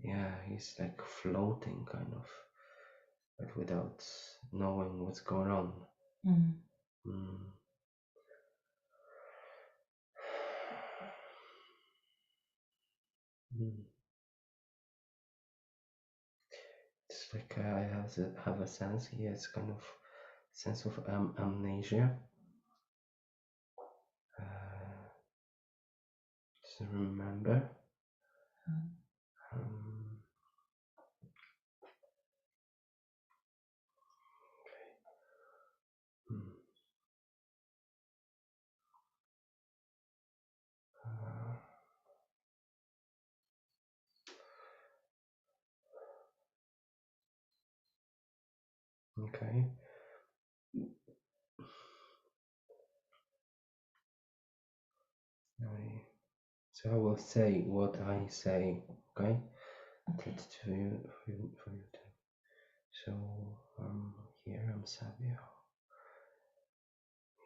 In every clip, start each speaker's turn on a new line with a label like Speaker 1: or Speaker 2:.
Speaker 1: yeah, he's like floating kind of, but without knowing what's going on.
Speaker 2: Mm.
Speaker 1: Mm. Mm. It's like I have a sense. He has kind of sense of amnesia. Doesn't remember.
Speaker 2: Mm.
Speaker 1: Um, mm. Uh, okay. So I will say what I say. Okay.
Speaker 2: Okay.
Speaker 1: That's to you for you to. So here I'm Sabio.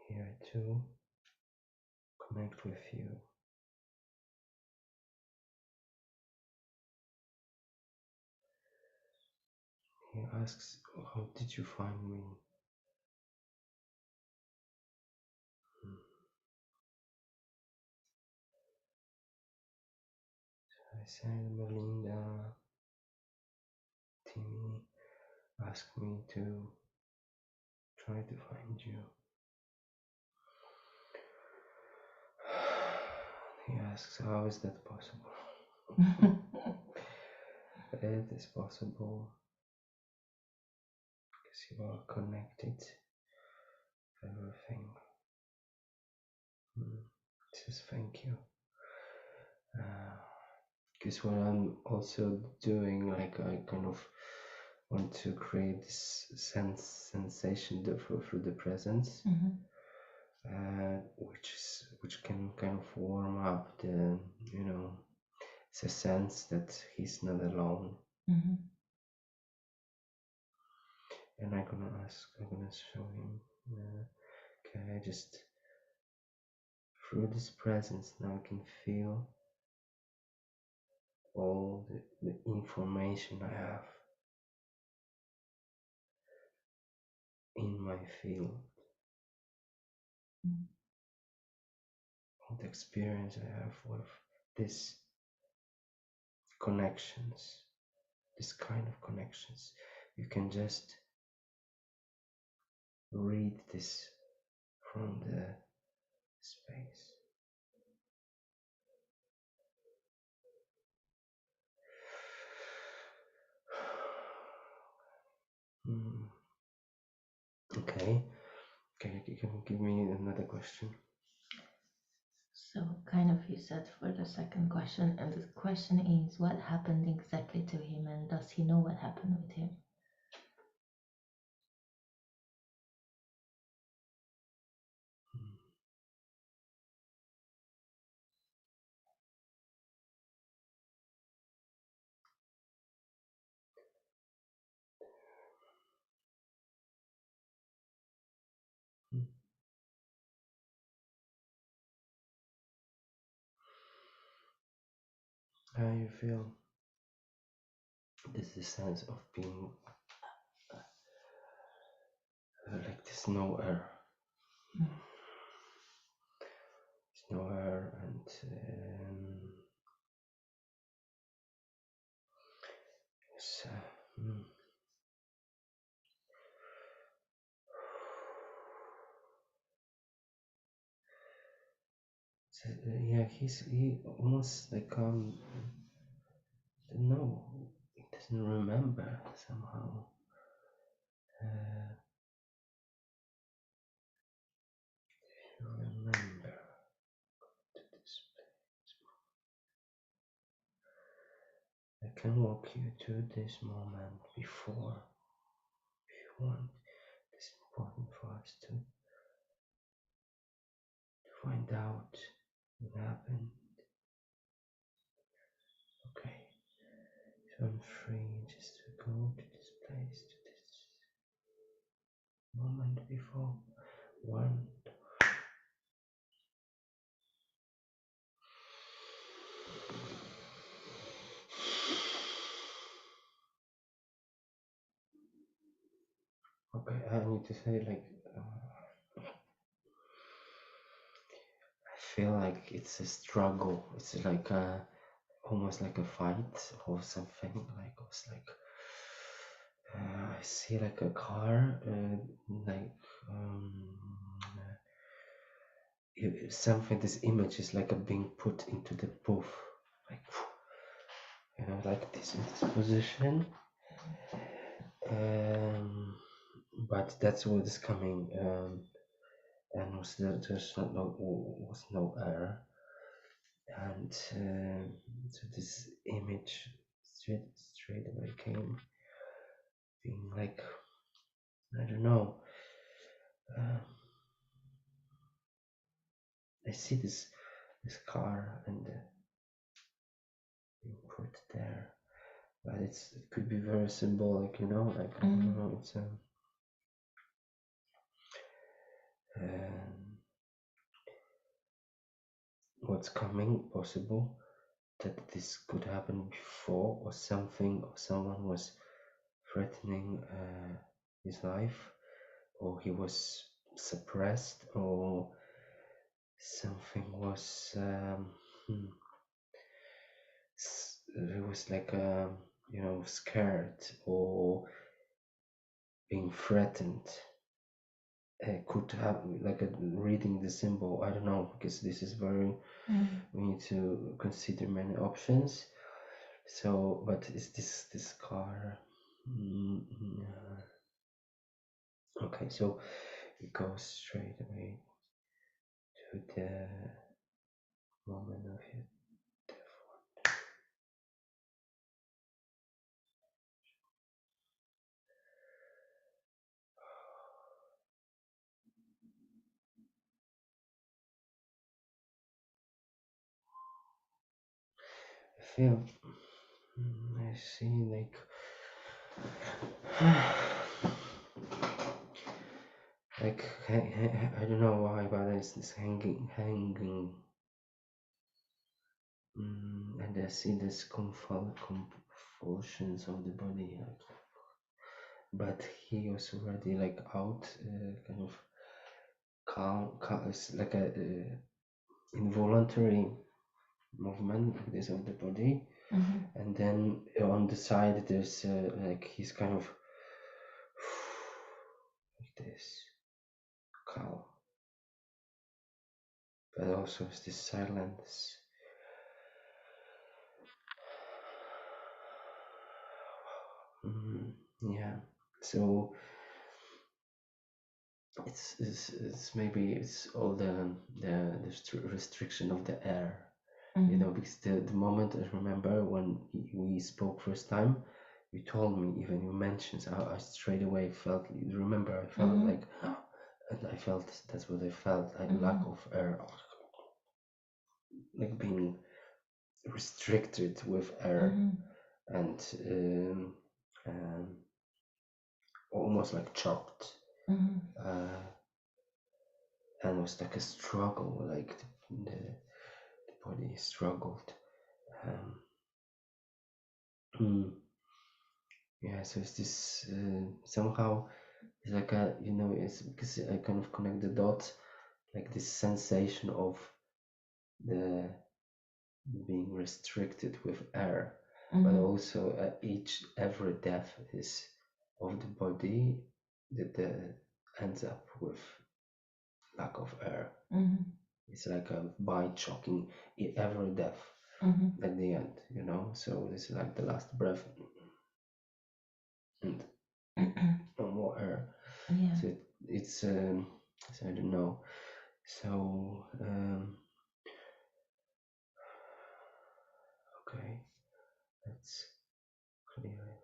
Speaker 1: Here to connect with you. He asks, "How did you find me?" I said, Melinda, Timmy asked me to try to find you. He asks, "How is that possible?" It is possible because you are connected to everything. Says thank you. Because what I'm also doing, like I kind of want to create this sensation through the presence, which can kind of warm up the, it's a sense that he's not alone. And I'm gonna show him. Okay, I just through this presence now I can feel all the information I have in my field, all the experience I have with this connections, this kind of connections. You can just read this from the space. Mm. Okay. Okay, you can give me another question.
Speaker 2: So, kind of, you said for the second question, and the question is what happened exactly to him, and does he know what happened with him?
Speaker 1: Mm. How you feel? This is the sense of being like there's no air. There's no air, and it's, yeah, he almost like don't know, he doesn't remember somehow. You remember to this place. I can walk you to this moment before, if you want. It's important for us to find out what happened. Okay, so I'm free just to go to this place, to this moment before. One, Okay, I need to say like I feel like it's a struggle. It's like almost like a fight or something. Like it's like I see like a car, like something. This image is like a being put into the booth, like like this in this position. But that's what is coming. And there's was no air, and so this image straight away came, being like I don't know. Um, I see this car and being put there, but it could be very symbolic, you know. Like I don't know, it's what's coming possible that this could happen before, or something, or someone was threatening his life, or he was suppressed, or something was he was like scared or being threatened. Could have like reading the symbol. I don't know, because this is very we need to consider many options. So, but is this car? Okay, so it goes straight away to the moment of it. I feel I see like like I don't know why, but it's this hanging, and I see this convulsions of the body, like, but he was already like out, kind of calm. It's like a involuntary movement like this of the body, and then on the side there's like he's kind of like this calm, but also it's this silence. Yeah, so it's maybe it's all the restriction of the air, you know, because the moment I remember when we spoke first time, you told me, even you mentioned, I straight away felt, you remember, I felt like and I felt that's what I felt, like lack of air, like being restricted with air, and almost like chopped, and it was like a struggle, like the body struggled. Yeah, so it's this somehow it's like a, you know, it's because I kind of connect the dots, like this sensation of the being restricted with air, but also every death is of the body that ends up with lack of air. It's like a bite choking every death at the end, you know. So this is like the last breath, and no more air.
Speaker 2: Yeah.
Speaker 1: So it's so I don't know. So okay, let's clear it down.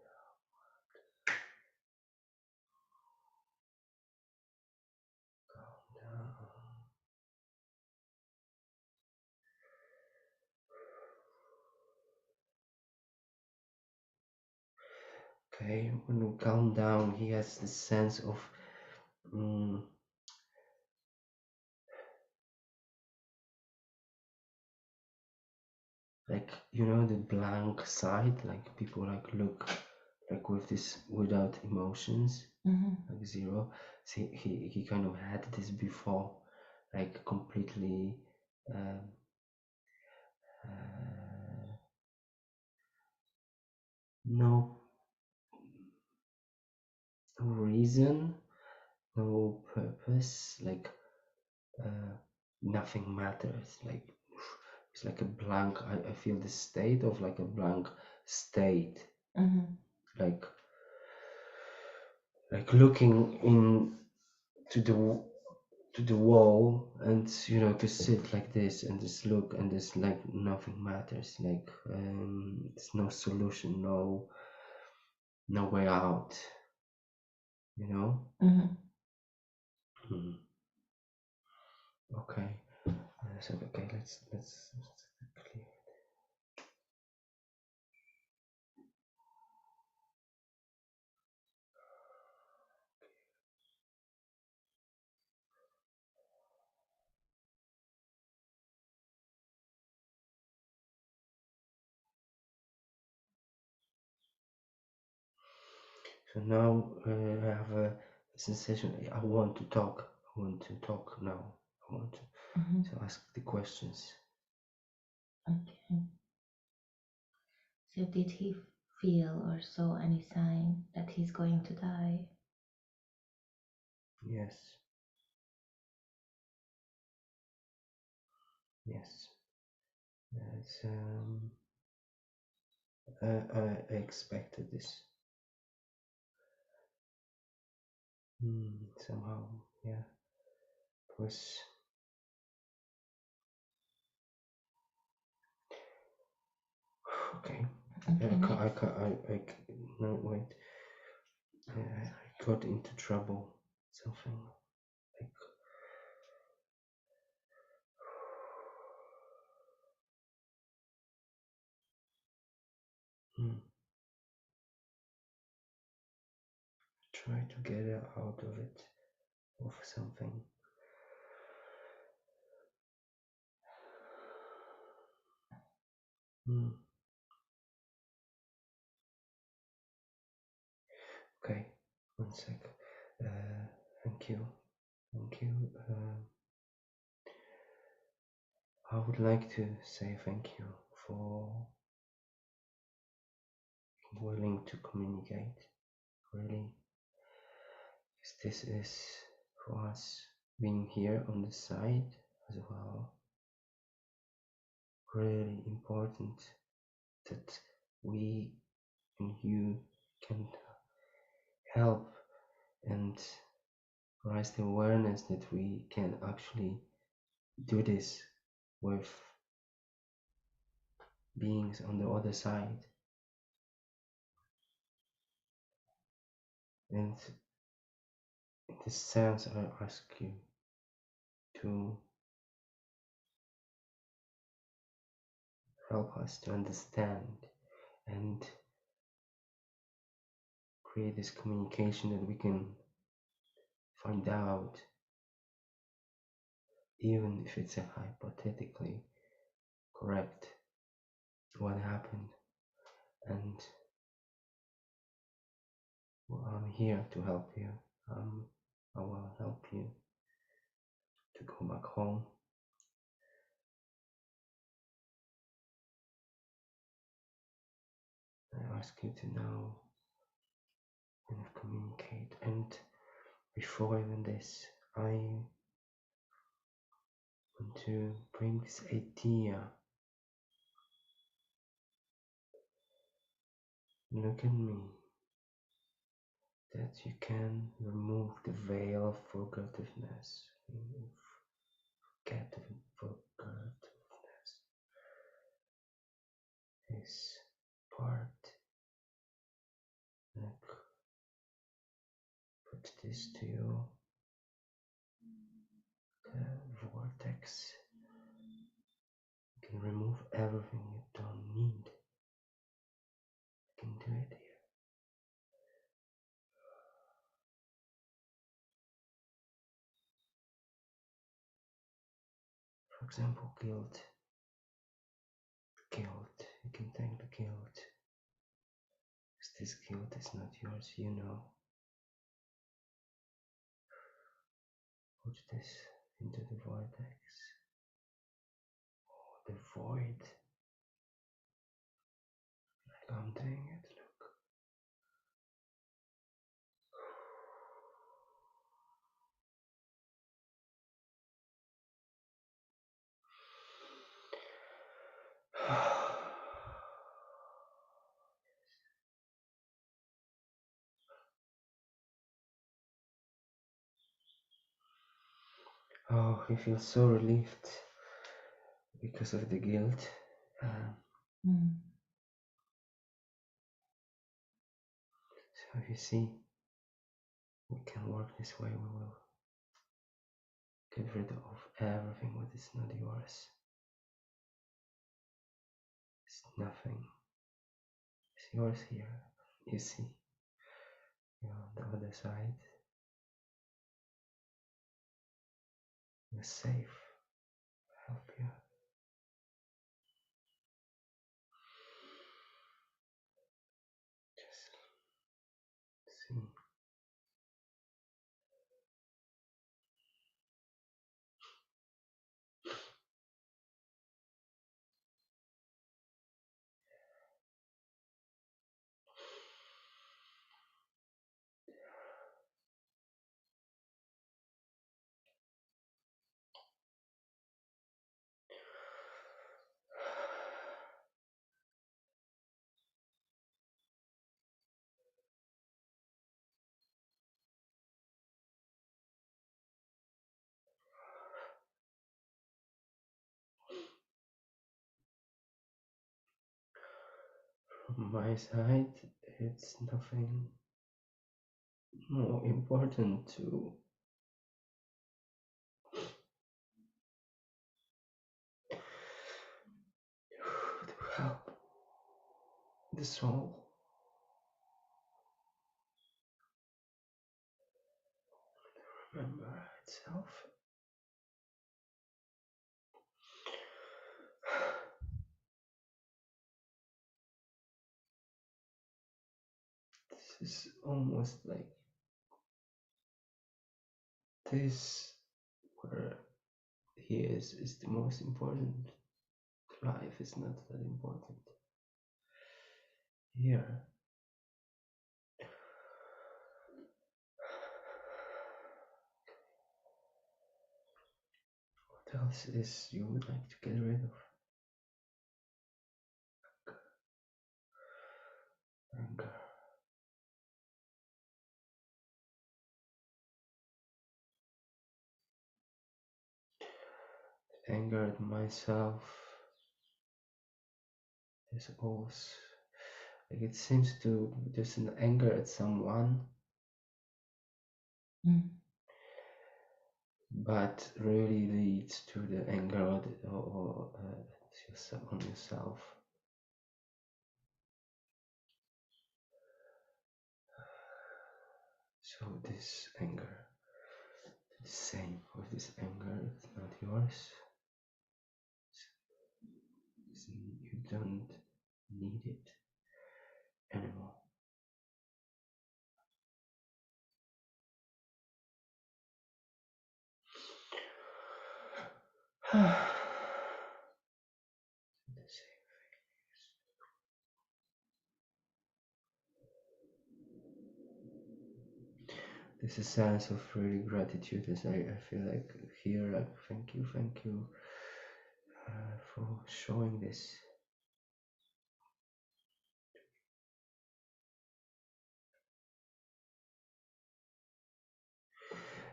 Speaker 1: Okay, when we calm down, he has the sense of like, you know, the blank side, like people like look like with this without emotions. like zero. See, he kind of had this before, like completely um, no reason, no purpose, like nothing matters. Like it's like a blank. I feel the state of like a blank state, like looking in to the wall, and to sit like this and just look, and just like nothing matters, like there's no solution, no way out, you know. Hmm. Okay. So okay, let's clear. So now I have a sensation. I want to talk. I want to talk now. I want to ask the questions.
Speaker 2: Okay. So did he feel or saw any sign that he's going to die?
Speaker 1: Yes. Yes. It's, I expected this. Somehow, yeah. It was okay.
Speaker 2: Okay, next.
Speaker 1: No, wait. I got into trouble. Something like, try to get out of it, of something. Okay, one sec. Thank you. Thank you. I would like to say thank you for being willing to communicate. Really, 'cause this is for us being here on the side as well. Really important that we and you can help and raise the awareness that we can actually do this with beings on the other side. And in this sense, I ask you to help us to understand and create this communication that we can find out, even if it's a hypothetically correct, what happened. And well, I'm here to help you. I will help you to go back home. I ask you to now kind of communicate. And before even this, I want to bring this idea. Look at me. That you can remove the veil of forgetfulness. Forgetfulness. This part, like, put this to you, the vortex. You can remove everything you don't need. You can do it here. For example, guilt. Guilt. You can take the guilt. Because this guilt is not yours, you know. push this into the vortex. Oh, the void. Like I'm doing it, look. Oh, he feels so relieved because of the guilt. So you see, we can work this way. We will get rid of everything what is not yours. It's nothing. It's yours here. You see, you're on the other side. You're safe. Help you. Just see. From my side, it's nothing more important to help the soul remember itself. This is almost like this where he is the most important. Life is not that important. Here, what else is you would like to get rid of? Anger. Anger at myself. There's always, like it seems to, there's an anger at someone, but really leads to the anger or yourself, on yourself. So this anger, the same with this anger, it's not yours. You don't need it anymore. There's a sense of really gratitude as I feel like here, like thank you for showing this.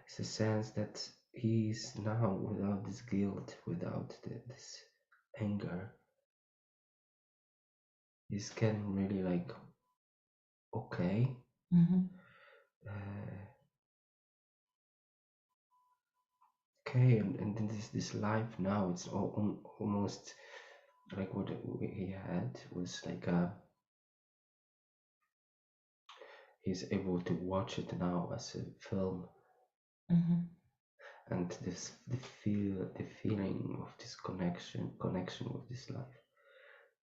Speaker 1: It's a sense that he's now without this guilt, without this anger. He's getting really like okay. Okay, and then this life now, it's almost like what he had was like he's able to watch it now as a film, and the feeling of this connection with this life,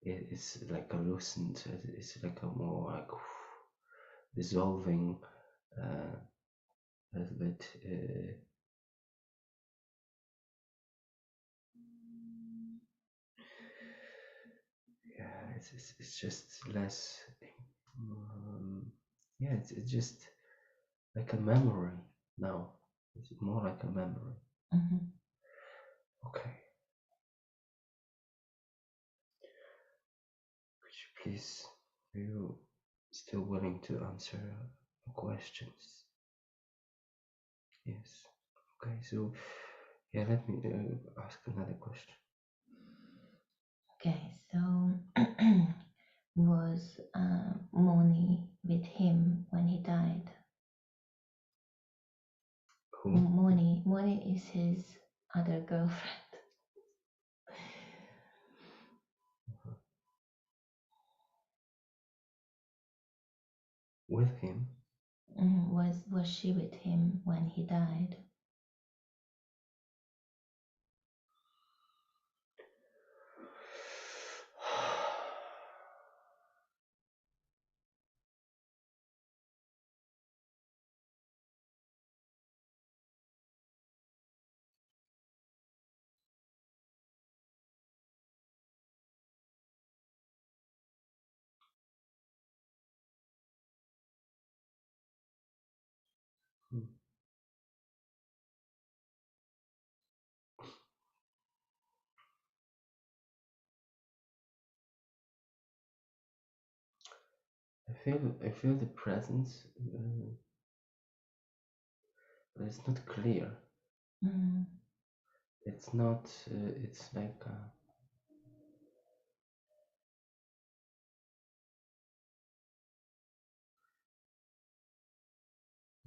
Speaker 1: it's like a loosened, it's like a more like dissolving a little bit it's just less. Yeah, it's just like a memory now. It's more like a memory. Okay. Could you please, are you still willing to answer questions? Yes. Okay, so yeah, let me ask another question.
Speaker 2: Okay, so was Moni with him when he died?
Speaker 1: Who?
Speaker 2: Moni is his other girlfriend.
Speaker 1: With him?
Speaker 2: Was she with him when he died?
Speaker 1: Hmm. I feel the presence, but it's not clear.
Speaker 2: Mm.
Speaker 1: It's not. It's like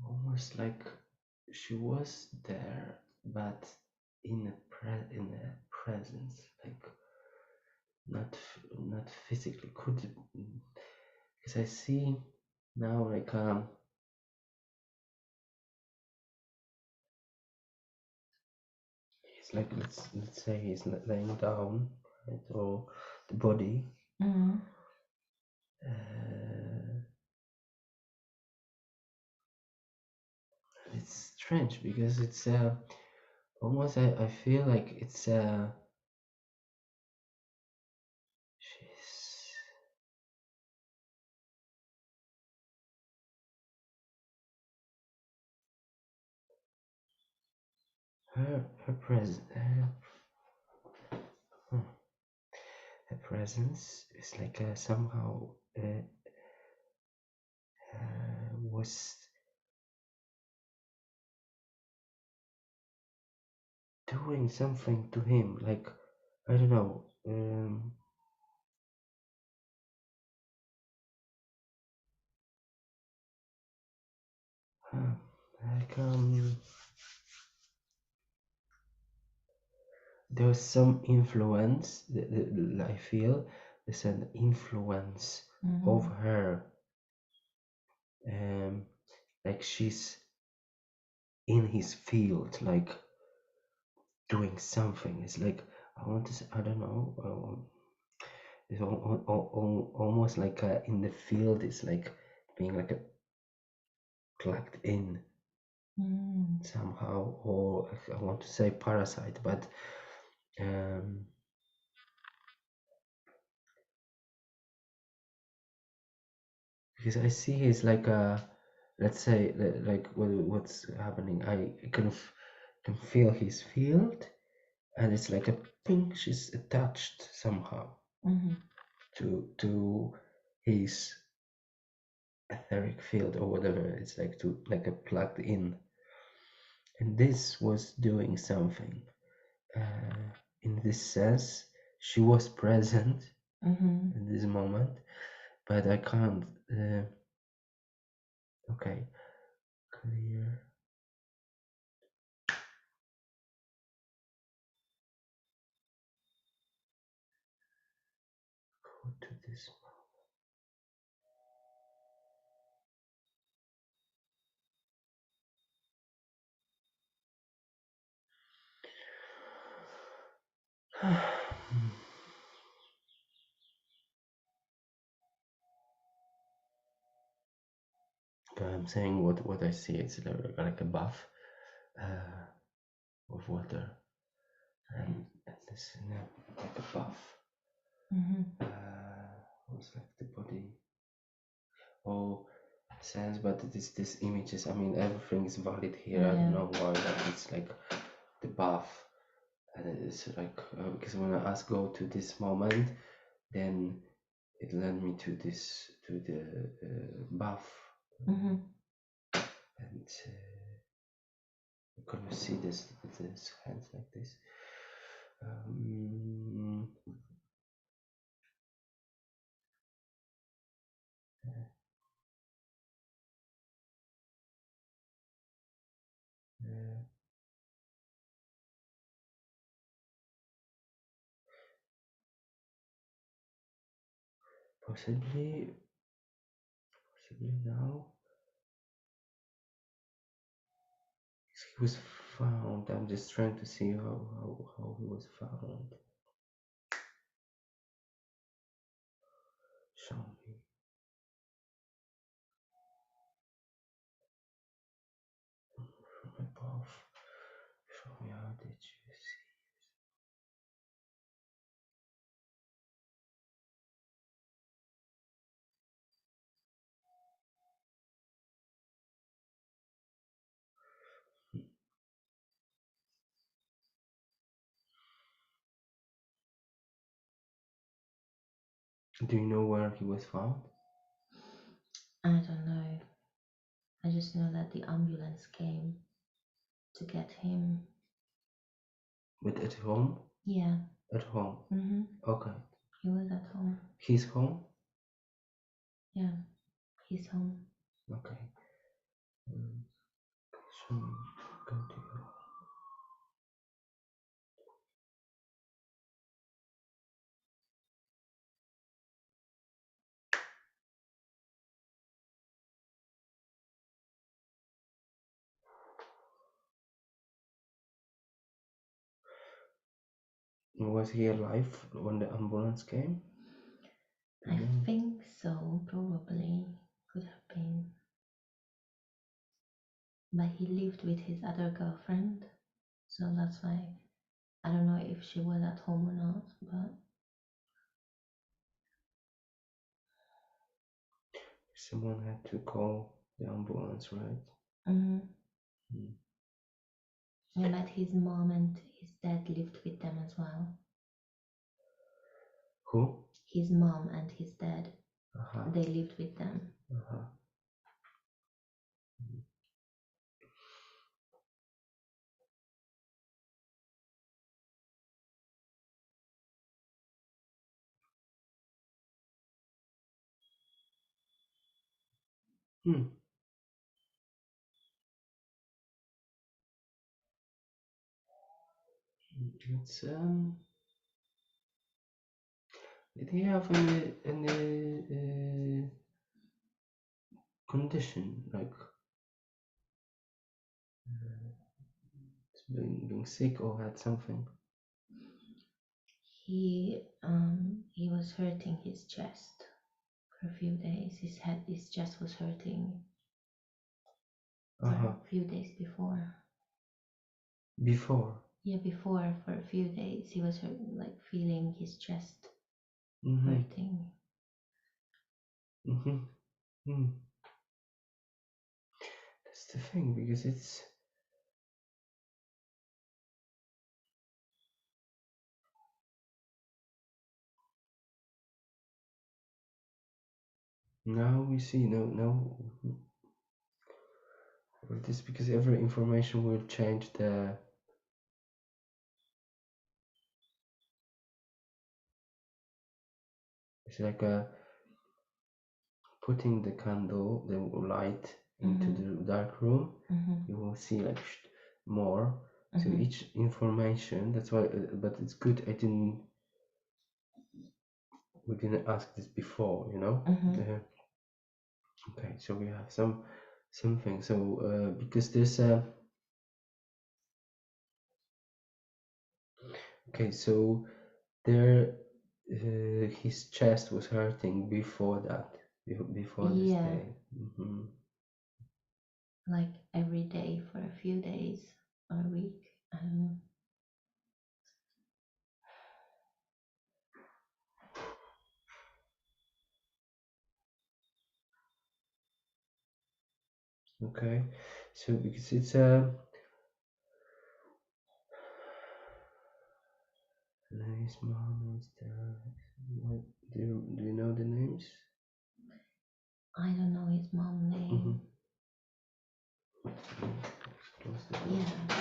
Speaker 1: almost like she was there, but in a presence, like not physically. Could because I see now like he's like let's say he's laying down, right, or the body.
Speaker 2: Mm.
Speaker 1: Uh, it's strange because it's almost I feel like it's she's her presence her presence is like somehow was doing something to him, like I don't know. Like there's some influence I feel there's an influence of her, um like she's in his field, like doing something. It's like I want to say, I don't know, it's almost like in the field it's like being like a plugged in somehow, or I want to say parasite, but um because I see it's like a, let's say like what's happening, I kind of can feel his field, and it's like a pink, she's attached somehow to his etheric field or whatever. It's like to like a plugged in, and this was doing something. In this sense, she was present in this moment, but I can't. Okay, clear. Go to this. But I'm saying what I see. It's like a bath of water, and this like a bath. whole sense, but it is these images. I mean, everything is valid here. I don't
Speaker 2: Yeah.
Speaker 1: know why, like it's like the bath, and it's like because when I asked go to this moment, then it led me to this to the bath,
Speaker 2: Mm-hmm.
Speaker 1: and can you see this with his hands like this? Um, uh, possibly now. He was found. I'm just trying to see how he was found. Show me from above. Show me how did you see? Do you know where he was found?
Speaker 2: I don't know. I just know that the ambulance came to get him.
Speaker 1: But at home?
Speaker 2: Yeah.
Speaker 1: At home.
Speaker 2: Mm-hmm.
Speaker 1: Okay.
Speaker 2: He was at home.
Speaker 1: He's home?
Speaker 2: Yeah. He's home.
Speaker 1: Okay. Um, show me. Go to your. Was he alive when the ambulance came?
Speaker 2: I think so, probably. Could have been. But he lived with his other girlfriend, so that's why I don't know if she was at home or not, but
Speaker 1: Someone had to call the ambulance, right?
Speaker 2: mm,
Speaker 1: Mm.
Speaker 2: yeah, but his mom and his dad lived with them as well.
Speaker 1: Who?
Speaker 2: His mom and his dad,
Speaker 1: Uh-huh.
Speaker 2: they lived with them.
Speaker 1: Uh-huh. Hmm. It's did he have any condition like being sick or had something?
Speaker 2: He was hurting his chest for a few days. His chest was hurting for
Speaker 1: Uh-huh.
Speaker 2: a few days before.
Speaker 1: Before.
Speaker 2: Yeah, before for a few days he was like feeling his chest
Speaker 1: Mm-hmm.
Speaker 2: hurting.
Speaker 1: Mm-hmm. Mm. That's the thing because it's now we see now with this because every information will change the it's like a putting the candle the light into
Speaker 2: Mm-hmm.
Speaker 1: the dark room
Speaker 2: Mm-hmm.
Speaker 1: you will see like more so
Speaker 2: Mm-hmm.
Speaker 1: each information that's why but it's good I didn't we didn't ask this before
Speaker 2: Mm-hmm.
Speaker 1: okay so we have something so because there's okay so there his chest was hurting before that before this
Speaker 2: Yeah,
Speaker 1: day. Hmm.
Speaker 2: like every day for a few days or a week. I don't know.
Speaker 1: Okay, so because it's his mom is there. What do you know the names?
Speaker 2: I don't know his mom name.
Speaker 1: Close the door.
Speaker 2: Yeah.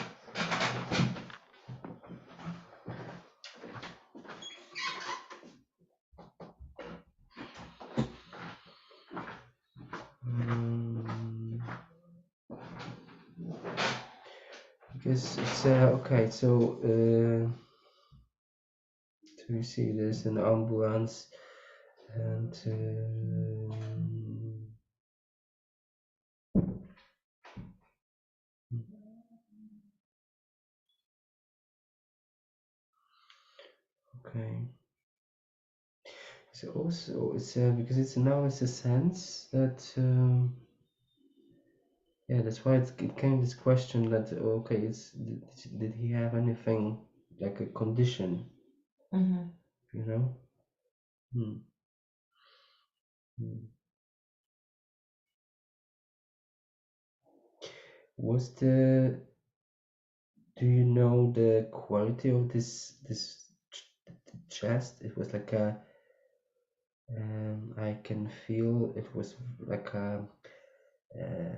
Speaker 1: Because it's okay. So you see, there's an ambulance, and okay. So also it's because it's now it's a sense that yeah, that's why it came this question that okay, did he have anything like a condition,
Speaker 2: Mm-hmm.
Speaker 1: you know? Hmm. Hmm. Was the Do you know the quality of chest? It was like a I can feel it was like a uh,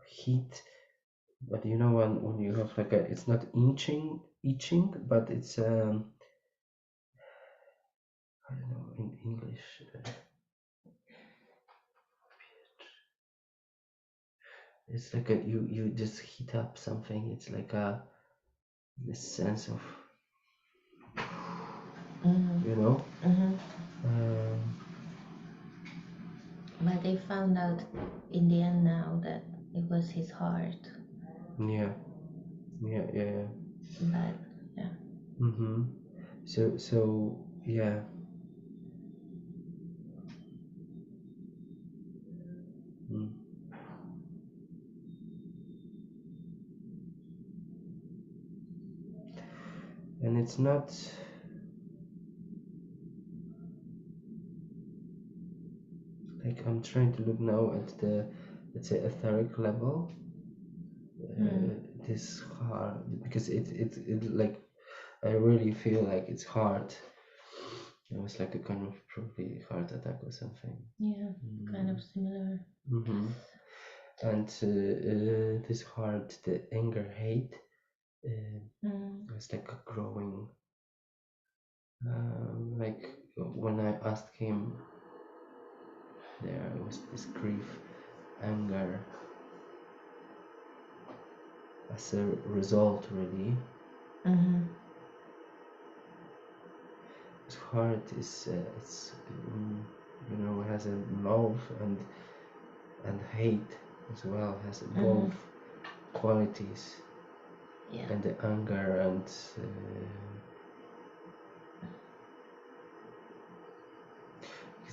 Speaker 1: heat, but you know when you have like a it's not itching, but it's I don't know in English. It's like a you just heat up something. It's like a this sense of
Speaker 2: Mm-hmm.
Speaker 1: you know.
Speaker 2: Mm-hmm.
Speaker 1: Um,
Speaker 2: But they found out in the end now that it was his heart.
Speaker 1: yeah, yeah.
Speaker 2: But yeah.
Speaker 1: Mm-hmm. So yeah. Mm. And it's not like I'm trying to look now at the let's say etheric level.
Speaker 2: Mm.
Speaker 1: This hard because it like I really feel like it's hard. It was like a kind of probably heart attack or something.
Speaker 2: Yeah, kind of similar.
Speaker 1: Mm-hmm. And this heart, the anger, hate, it's like a growing. Like when I asked him, there was this grief, anger, as a result, really.
Speaker 2: Mm-hmm.
Speaker 1: His heart is it's you know has a love and hate as well, has both qualities,
Speaker 2: Yeah.
Speaker 1: and the anger and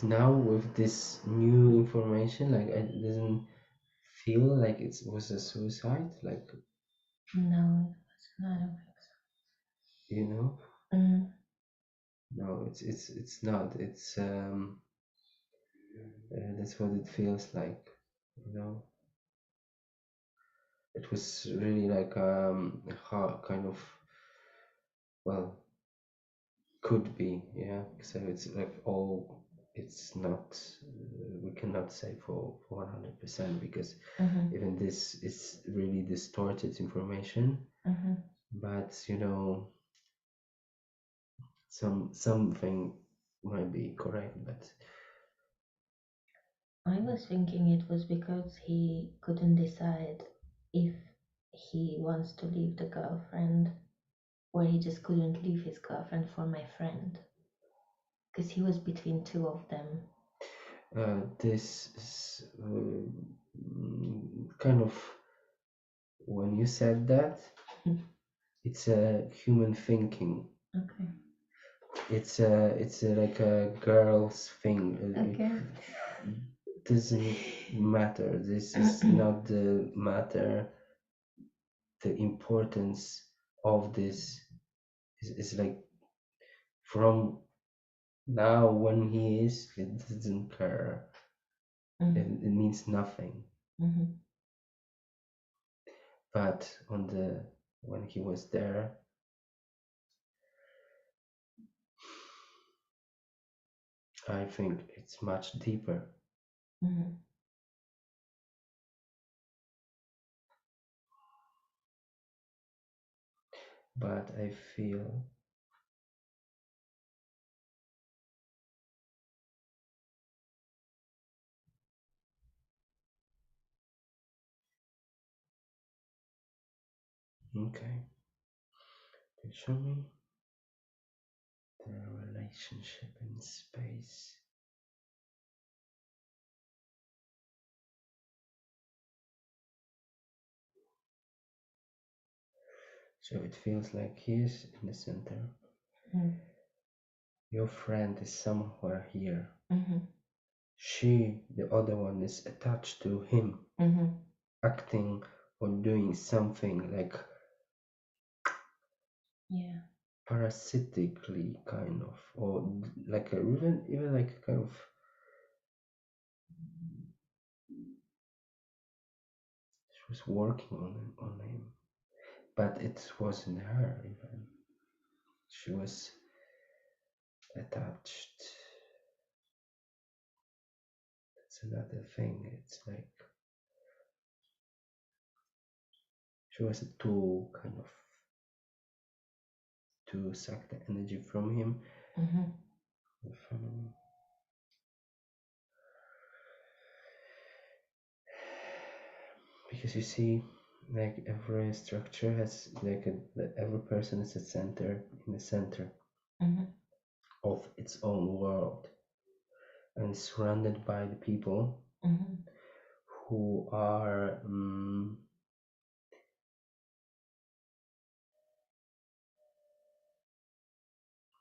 Speaker 1: now with this new information, like it doesn't feel like it was a suicide, like
Speaker 2: No, it was not a
Speaker 1: you know.
Speaker 2: mm-hmm.
Speaker 1: No, it's not. It's that's what it feels like, you know. It was really like a hard kind of well could be, yeah. So it's like all it's not we cannot say for 100% because
Speaker 2: Mm-hmm.
Speaker 1: even this is really distorted information,
Speaker 2: Mm-hmm.
Speaker 1: but you know something might be correct, but
Speaker 2: I was thinking it was because he couldn't decide if he wants to leave the girlfriend or he just couldn't leave his girlfriend for my friend because he was between two of them.
Speaker 1: this is kind of when you said that it's a human thinking.
Speaker 2: Okay.
Speaker 1: It's like a girl's thing.
Speaker 2: Okay.
Speaker 1: It doesn't matter. This is not the matter. The importance of this is like from now when he is, it doesn't care.
Speaker 2: Mm-hmm.
Speaker 1: It means nothing.
Speaker 2: Mm-hmm.
Speaker 1: but when he was there, I think it's much deeper.
Speaker 2: Mm-hmm.
Speaker 1: But I feel okay. Can you show me the relationship in space? So it feels like he is in the center.
Speaker 2: Mm-hmm.
Speaker 1: Your friend is somewhere here.
Speaker 2: Mm-hmm.
Speaker 1: She, the other one, is attached to him,
Speaker 2: Mm-hmm.
Speaker 1: acting or doing something like
Speaker 2: Yeah.
Speaker 1: parasitically, kind of, or like even like a kind of she was working on him, but it wasn't her even. She was attached. That's another thing. It's like she was a tool, kind of, to suck the energy from him.
Speaker 2: Mm-hmm.
Speaker 1: From him. Because you see, like every structure has like every person is a center in the center
Speaker 2: Mm-hmm.
Speaker 1: of its own world, and surrounded by the people
Speaker 2: Mm-hmm.
Speaker 1: who are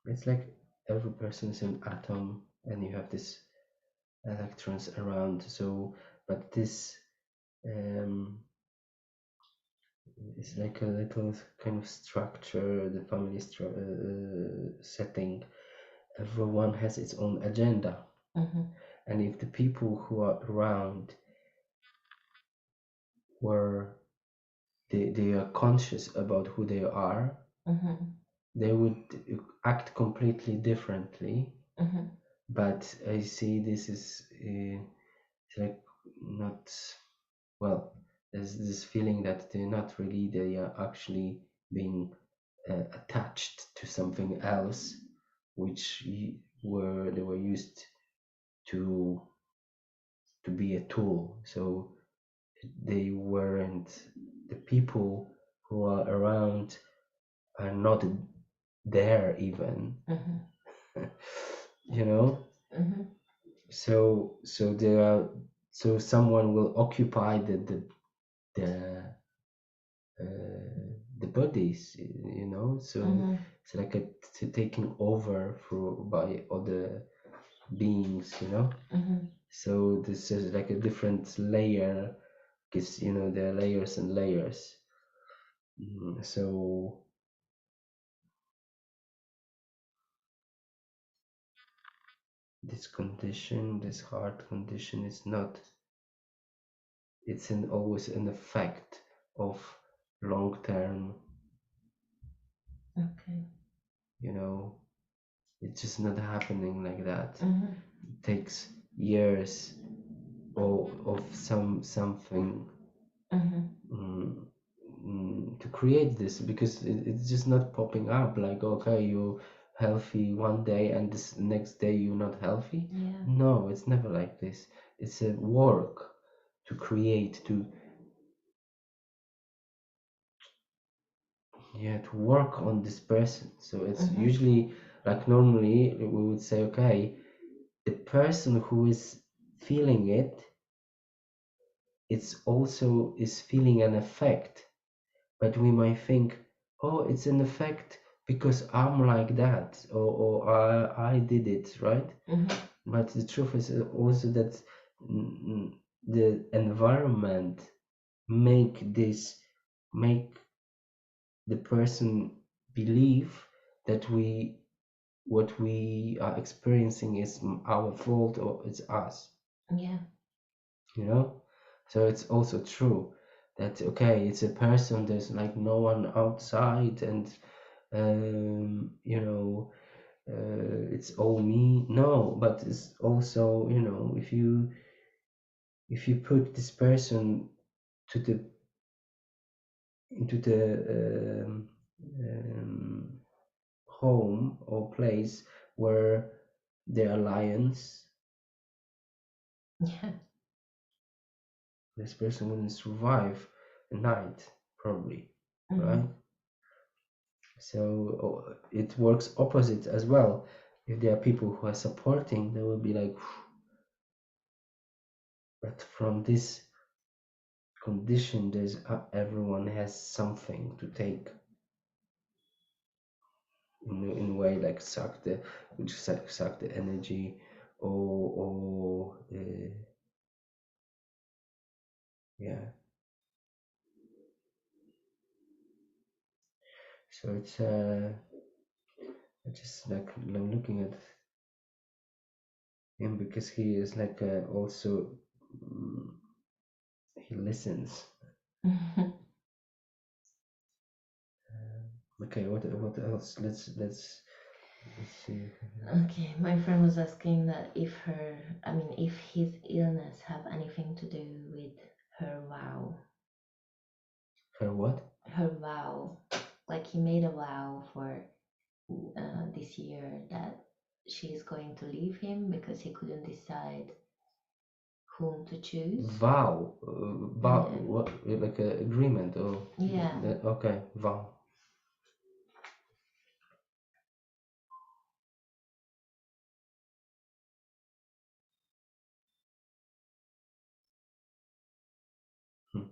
Speaker 1: it's like every person is an atom, and you have this electrons around. So, but this um, is like a little kind of structure, the family setting. Everyone has its own agenda.
Speaker 2: Mm-hmm.
Speaker 1: And if the people who are around were they are conscious about who they are,
Speaker 2: Mm-hmm.
Speaker 1: they would act completely differently.
Speaker 2: Mm-hmm.
Speaker 1: But I see this is it's like not well. There's this feeling that they're not really. They are actually being attached to something else, which were they were used to to be a tool. So they weren't the people who are around are not there even.
Speaker 2: Mm-hmm.
Speaker 1: You know,
Speaker 2: Mm-hmm.
Speaker 1: so there are so someone will occupy the the bodies, you know, so
Speaker 2: Mm-hmm.
Speaker 1: it's like a taking over for by other beings, you know.
Speaker 2: Mm-hmm.
Speaker 1: So this is like a different layer, because you know there are layers and layers. So this condition, this heart condition, is not. It's always an effect of long term.
Speaker 2: Okay.
Speaker 1: You know, it's just not happening like that.
Speaker 2: Mm-hmm.
Speaker 1: It takes years of something
Speaker 2: Mm-hmm.
Speaker 1: mm, to create this, because it's just not popping up like, okay, you're healthy one day and this next day you're not healthy.
Speaker 2: Yeah.
Speaker 1: No, it's never like this. It's a work to create, to yeah, to work on this person. So it's
Speaker 2: Mm-hmm.
Speaker 1: usually like normally we would say, okay, the person who is feeling it, it's also is feeling an effect. But we might think, oh, it's an effect because I'm like that, or I did it, right?
Speaker 2: Mm-hmm.
Speaker 1: But the truth is also that the environment make this make the person believe that what we are experiencing is our fault or it's us,
Speaker 2: Yeah.
Speaker 1: you know. So it's also true, that okay, it's a person, there's like no one outside, and you know, it's all me. No, but it's also, you know, if you put this person to the into the home or place where there are lions,
Speaker 2: Yeah.
Speaker 1: this person wouldn't survive a night, probably,
Speaker 2: Mm-hmm.
Speaker 1: right? So it works opposite as well. If there are people who are supporting, they will be like, "Phew." But from this condition, there's everyone has something to take in a way, like suck the, which suck the energy, or yeah. So it's I just like I'm looking at him because he is like also mm, he listens. Okay, what else? Let's see.
Speaker 2: Okay, my friend was asking that if his illness have anything to do with her vow.
Speaker 1: Her what?
Speaker 2: Her vow, like he made a vow for this year that she's going to leave him because he couldn't decide whom to choose.
Speaker 1: Vow, vow,
Speaker 2: Yeah.
Speaker 1: what? Like a agreement or
Speaker 2: Yeah.
Speaker 1: okay, vow. Hmm.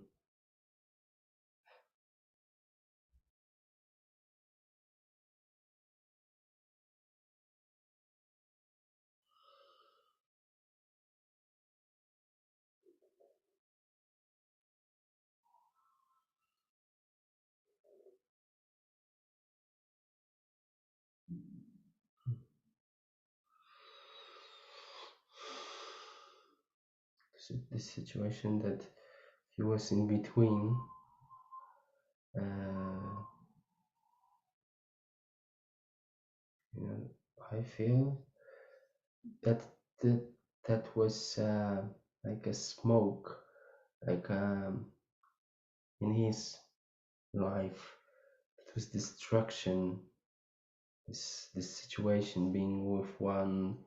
Speaker 1: This situation that he was in between. Uh, you know, I feel that that that was like a smoke, like in his life. It was destruction. This situation, being with one,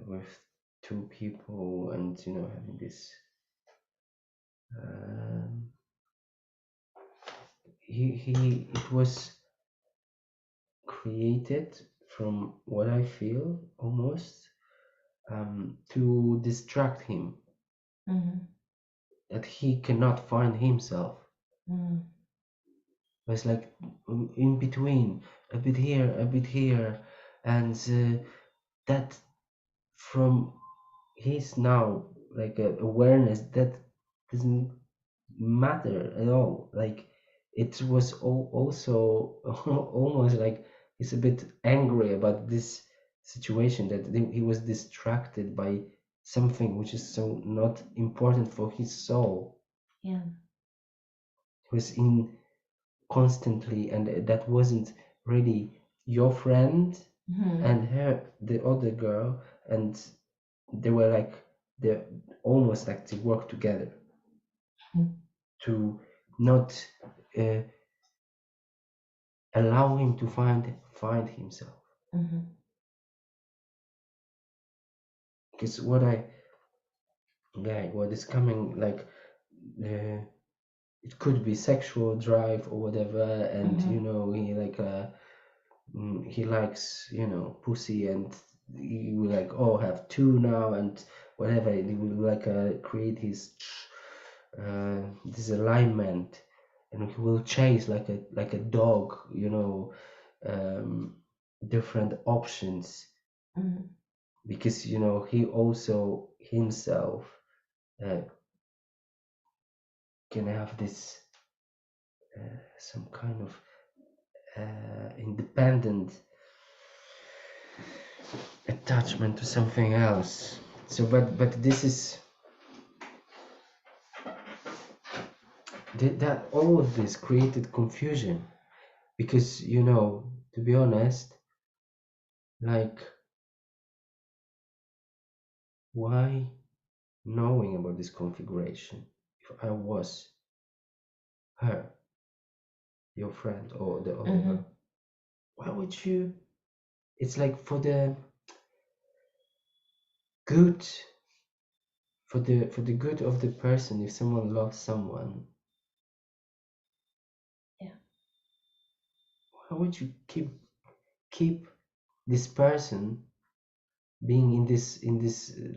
Speaker 1: with two people, and you know having this. Um, he it was created from what I feel almost to distract him,
Speaker 2: Mm-hmm.
Speaker 1: that he cannot find himself.
Speaker 2: Mm-hmm.
Speaker 1: It's like in between, a bit here, and that from his now like awareness that doesn't matter at all. Like it was also almost like he's a bit angry about this situation that he was distracted by something which is so not important for his soul.
Speaker 2: Yeah.
Speaker 1: He was in constantly, and that wasn't really your friend
Speaker 2: Mm-hmm.
Speaker 1: and her, the other girl, and they were like they almost like to work together to not uh, allow him to find himself.
Speaker 2: Mm-hmm.
Speaker 1: Because what is coming like uh, it could be sexual drive or whatever, and
Speaker 2: Mm-hmm.
Speaker 1: you know he likes, you know, pussy, and he will like, oh, have two now and whatever. And he will like create his this alignment, and he will chase like a dog, you know, um, different options,
Speaker 2: Mm-hmm.
Speaker 1: because you know he also himself uh, can have this some kind of independent attachment to something else. So but this is that all of this created confusion because to be honest, like, why knowing about this configuration if I was her, your friend, or the other
Speaker 2: Mm-hmm.
Speaker 1: girl? Why would you? It's like for the good, for the good of the person. If someone loves someone,
Speaker 2: Yeah.
Speaker 1: why would you keep this person being in this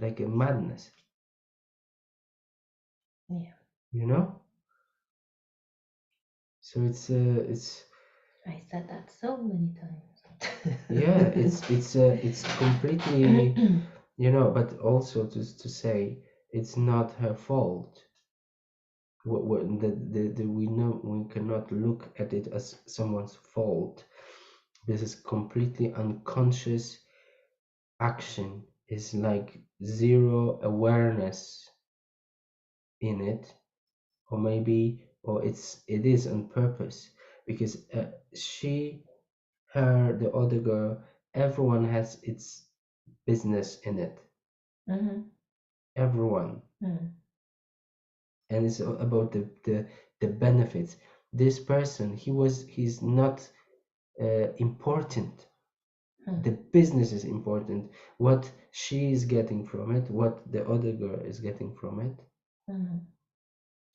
Speaker 1: like a madness?
Speaker 2: Yeah.
Speaker 1: You know. So it's
Speaker 2: I said that so many
Speaker 1: yeah,
Speaker 2: times.
Speaker 1: it's completely, but also to say it's not her fault. We know we cannot look at it as someone's fault. This is completely unconscious action. It's like zero awareness in it, or maybe, or it is on purpose because she, her, the other girl, everyone has its business in it.
Speaker 2: Mm-hmm.
Speaker 1: Everyone.
Speaker 2: Mm-hmm.
Speaker 1: And it's about the benefits. This person, he's not important. The business is important. What she is getting from it, what the other girl is getting from it,
Speaker 2: Mm-hmm.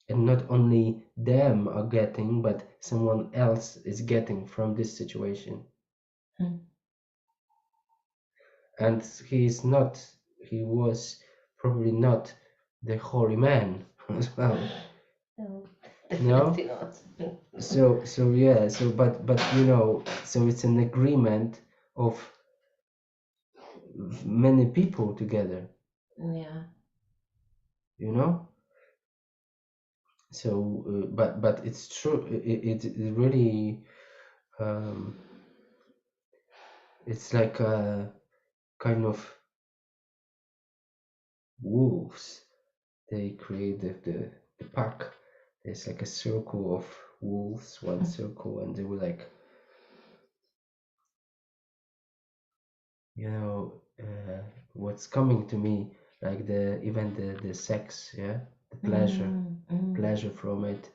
Speaker 1: and not only them are getting, but someone else is getting from this situation.
Speaker 2: Mm-hmm.
Speaker 1: And he was probably not the holy man as well.
Speaker 2: No,
Speaker 1: No.
Speaker 2: definitely not.
Speaker 1: So yeah, but so it's an agreement of many people together,
Speaker 2: Yeah.
Speaker 1: you know. So but it's true, it really, um it's like a kind of wolves. They create the pack. There's like a circle of wolves, one circle, and they were like, what's coming to me, like the sex, yeah, the pleasure,
Speaker 2: Mm-hmm.
Speaker 1: pleasure from it.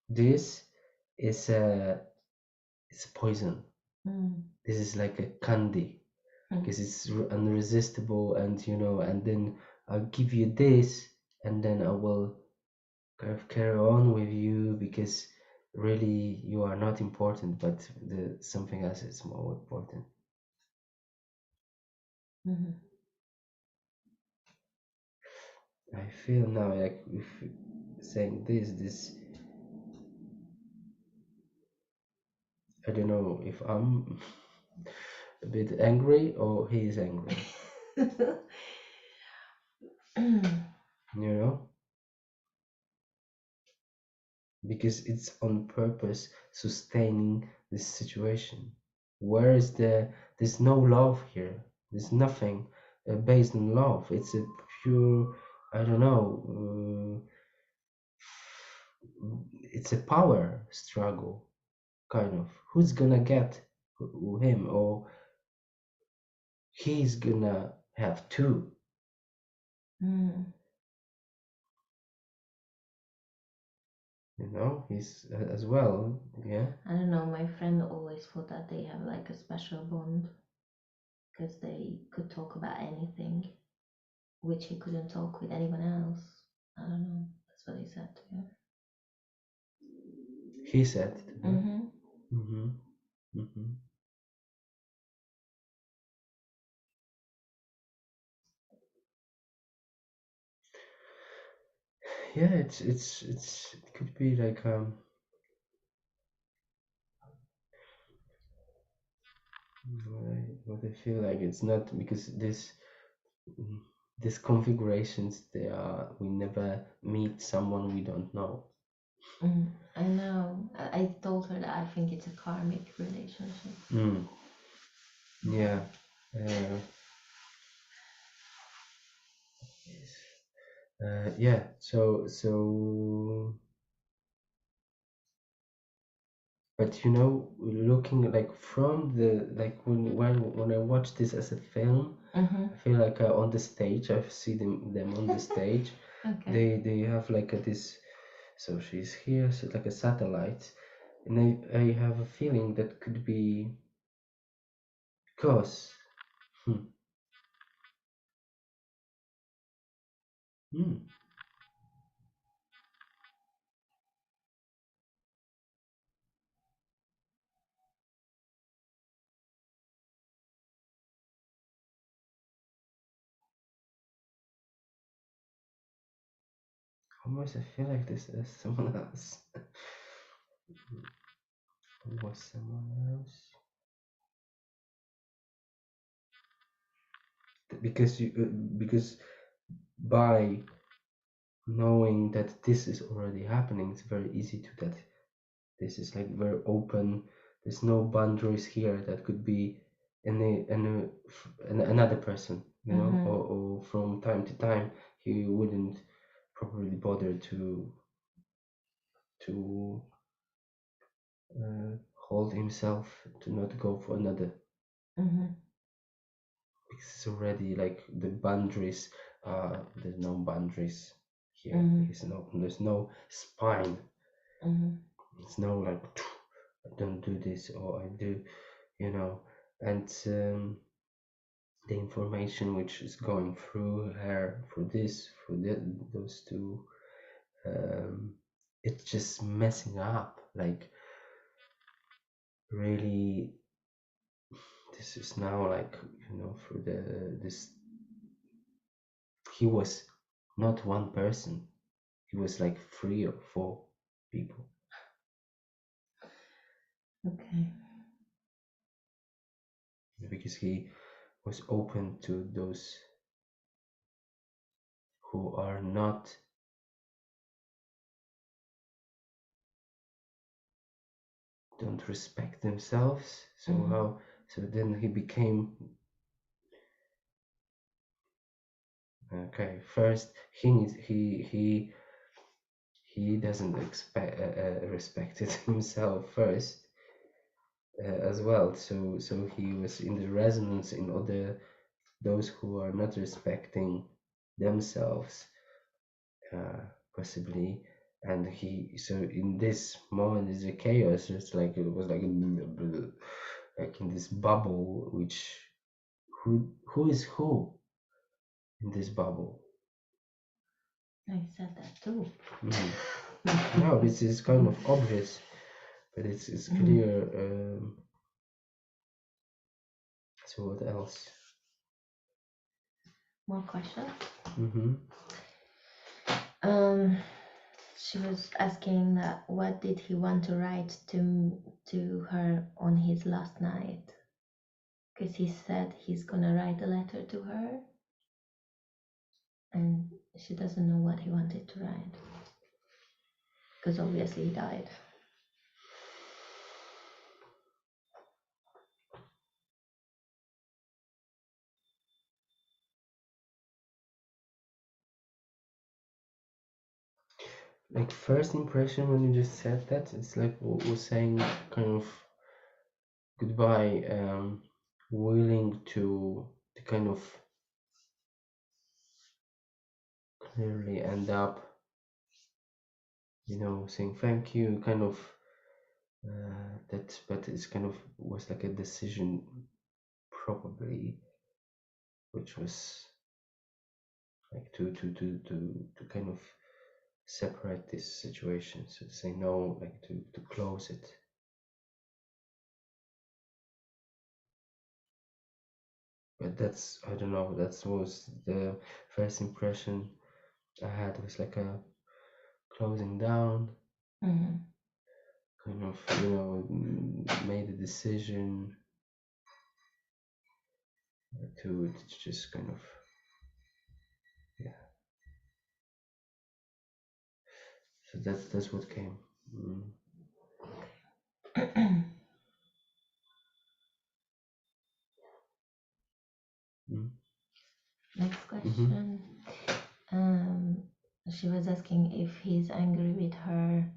Speaker 1: This is a it's poison.
Speaker 2: Mm-hmm.
Speaker 1: This is like a candy because it's unresistible, and then I'll give you this, and then I will kind of carry on with you because really you are not important, but the something else is more important.
Speaker 2: Mm-hmm.
Speaker 1: I feel now like if saying this, I don't know if I'm a bit angry or he is angry, you know, because it's on purpose sustaining this situation. Where is there's no love here. There's nothing based on love. It's a pure, I don't know, it's a power struggle, kind of. Who's gonna get him, or he's gonna have two,
Speaker 2: Mm.
Speaker 1: he's as well, yeah.
Speaker 2: I don't know. My friend always thought that they have like a special bond because they could talk about anything, which he couldn't talk with anyone else. I don't know. That's what he said to me.
Speaker 1: He said to her.
Speaker 2: Mm-hmm.
Speaker 1: Mm-hmm. Mm-hmm. Yeah, it could be like, what I feel like it's not because mm, these configurations, we never meet someone we don't know.
Speaker 2: Mm. I know. I told her that I think it's a karmic relationship.
Speaker 1: Mm. Yeah. Uh, yeah. So But you know, looking like from the like when I watch this as a film, I feel like on the stage, I see them on the stage.
Speaker 2: Okay.
Speaker 1: They have like this. So she's here, so like a satellite, and I have a feeling that could be because. Hmm, hmm, almost I feel like this is someone else. Was someone else? Because by knowing that this is already happening, it's very easy to that. This is like very open. There's no boundaries here. That could be another person, you know, or from time to time he wouldn't probably bother to hold himself to not go for another because it's already like the boundaries. There's no boundaries here. There's no spine. It's no like I don't do this or I do, you know, and the information which is going through her for this for those two, um, it's just messing up. Like really, this is now like you know for the this he was not one person. He was like 3 or 4 people
Speaker 2: Okay.
Speaker 1: because he was open to those who are not don't respect themselves. So how? So then he became okay. First, he doesn't expect respected himself first as well. So he was in the resonance in other those who are not respecting themselves, uh, possibly. And he so in this moment is a chaos. It's like it was like in this bubble, which who is who in this bubble?
Speaker 2: I said that too.
Speaker 1: No, this is kind of obvious, but it's clear. So what else?
Speaker 2: More questions?
Speaker 1: Mm-hmm.
Speaker 2: Um, she was asking that what did he want to write to her on his last night? Because he said he's gonna write a letter to her, and she doesn't know what he wanted to write. Because obviously he died.
Speaker 1: Like first impression when you just said that, it's like was saying kind of goodbye, willing to kind of clearly end up, you know, saying thank you, kind of that, but it's kind of was like a decision probably, which was like to kind of separate this situation, so to say no, like to close it. But that's I don't know. That was the first impression I had was like a closing down, kind of you know made a decision to just kind of yeah. So that's what came. Mm. Mm.
Speaker 2: Next question. She was asking if he's angry with her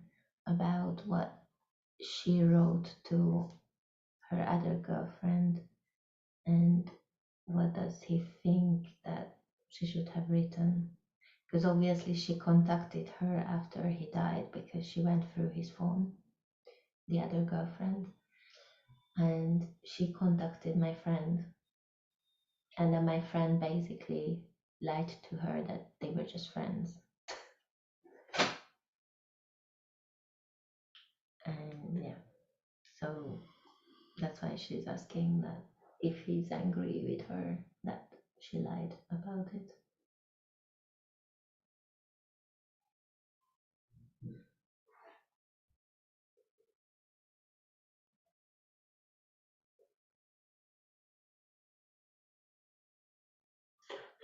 Speaker 2: about what she wrote to her other girlfriend, and what does he think that she should have written? Because obviously she contacted her after he died because she went through his phone, the other girlfriend, and she contacted my friend, and then my friend basically lied to her that they were just friends. And yeah, so that's why she's asking that if he's angry with her that she lied about it.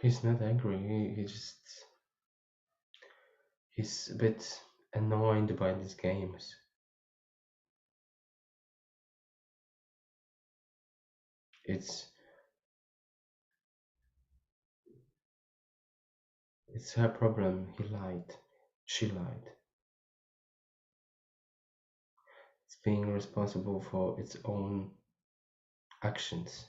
Speaker 1: He's not angry. He's a bit annoyed by these games. It's her problem. He lied. She lied. It's being responsible for its own actions.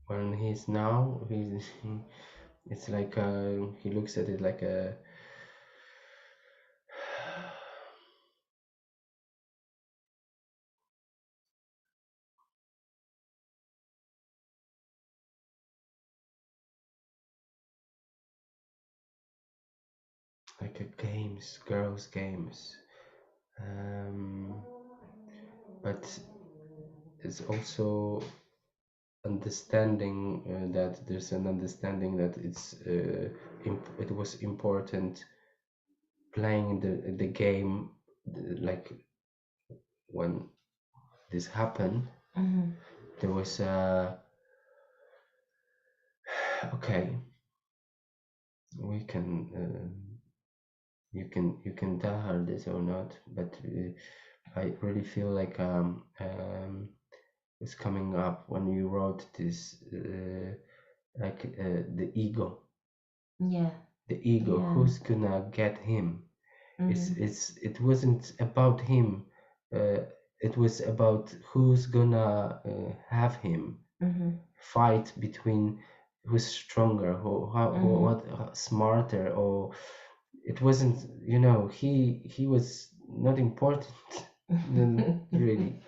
Speaker 1: When he's now, it's like he looks at it like a like a games, girls' games. But it's also understanding that there's an understanding that it was important playing the game, like when this happened, there was okay, we can you can tell her this or not, but I really feel like it's coming up when you wrote this the ego.
Speaker 2: Yeah.
Speaker 1: The ego,
Speaker 2: Yeah.
Speaker 1: who's gonna get him? It wasn't about him. It was about who's gonna have him. Fight between who's stronger, what smarter, or it wasn't. He was not important, really.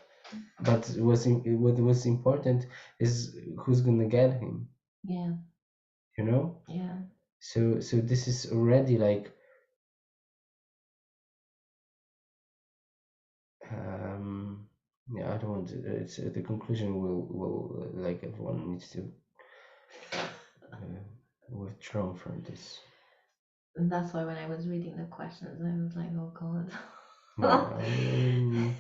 Speaker 1: But what was important is who's gonna get him.
Speaker 2: Yeah. Yeah.
Speaker 1: So this is already like yeah, I don't want to, it's the conclusion will like everyone needs to withdraw from this.
Speaker 2: And that's why when I was reading the questions, I was like, oh god.
Speaker 1: Yeah,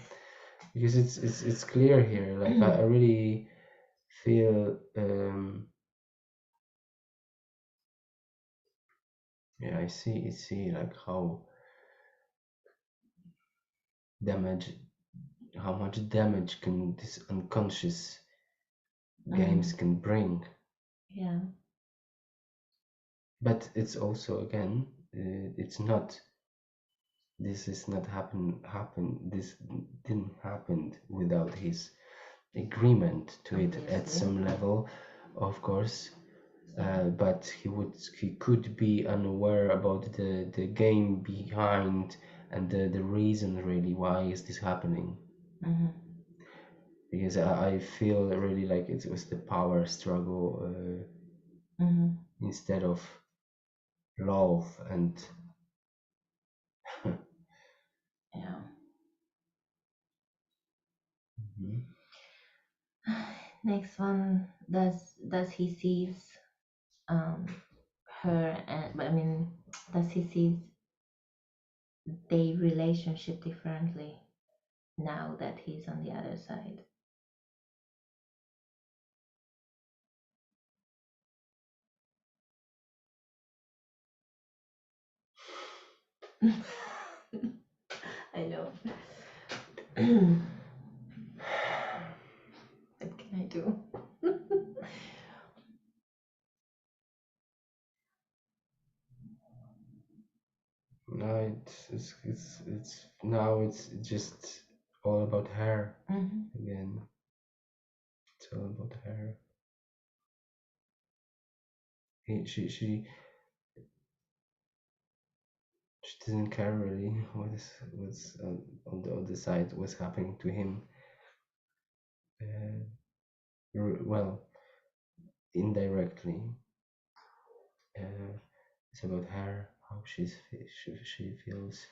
Speaker 1: because it's clear here. Like I really feel yeah, I see like how much damage can this unconscious games can bring.
Speaker 2: Yeah.
Speaker 1: But it's also again it's not this is not happen this didn't happen without his agreement to it at some level, of course. But he could be unaware about the game behind and the reason really why is this happening. Because I feel really like it was the power struggle instead of love and
Speaker 2: Yeah.
Speaker 1: Mhm.
Speaker 2: Next one, does he sees her, and I mean, does he sees their relationship differently now that he's on the other side? I know. What can I do?
Speaker 1: No, it's now it's just all about her again. It's all about her. She doesn't care really what's on the other side, what's happening to him. Well, indirectly, it's about her, how she feels,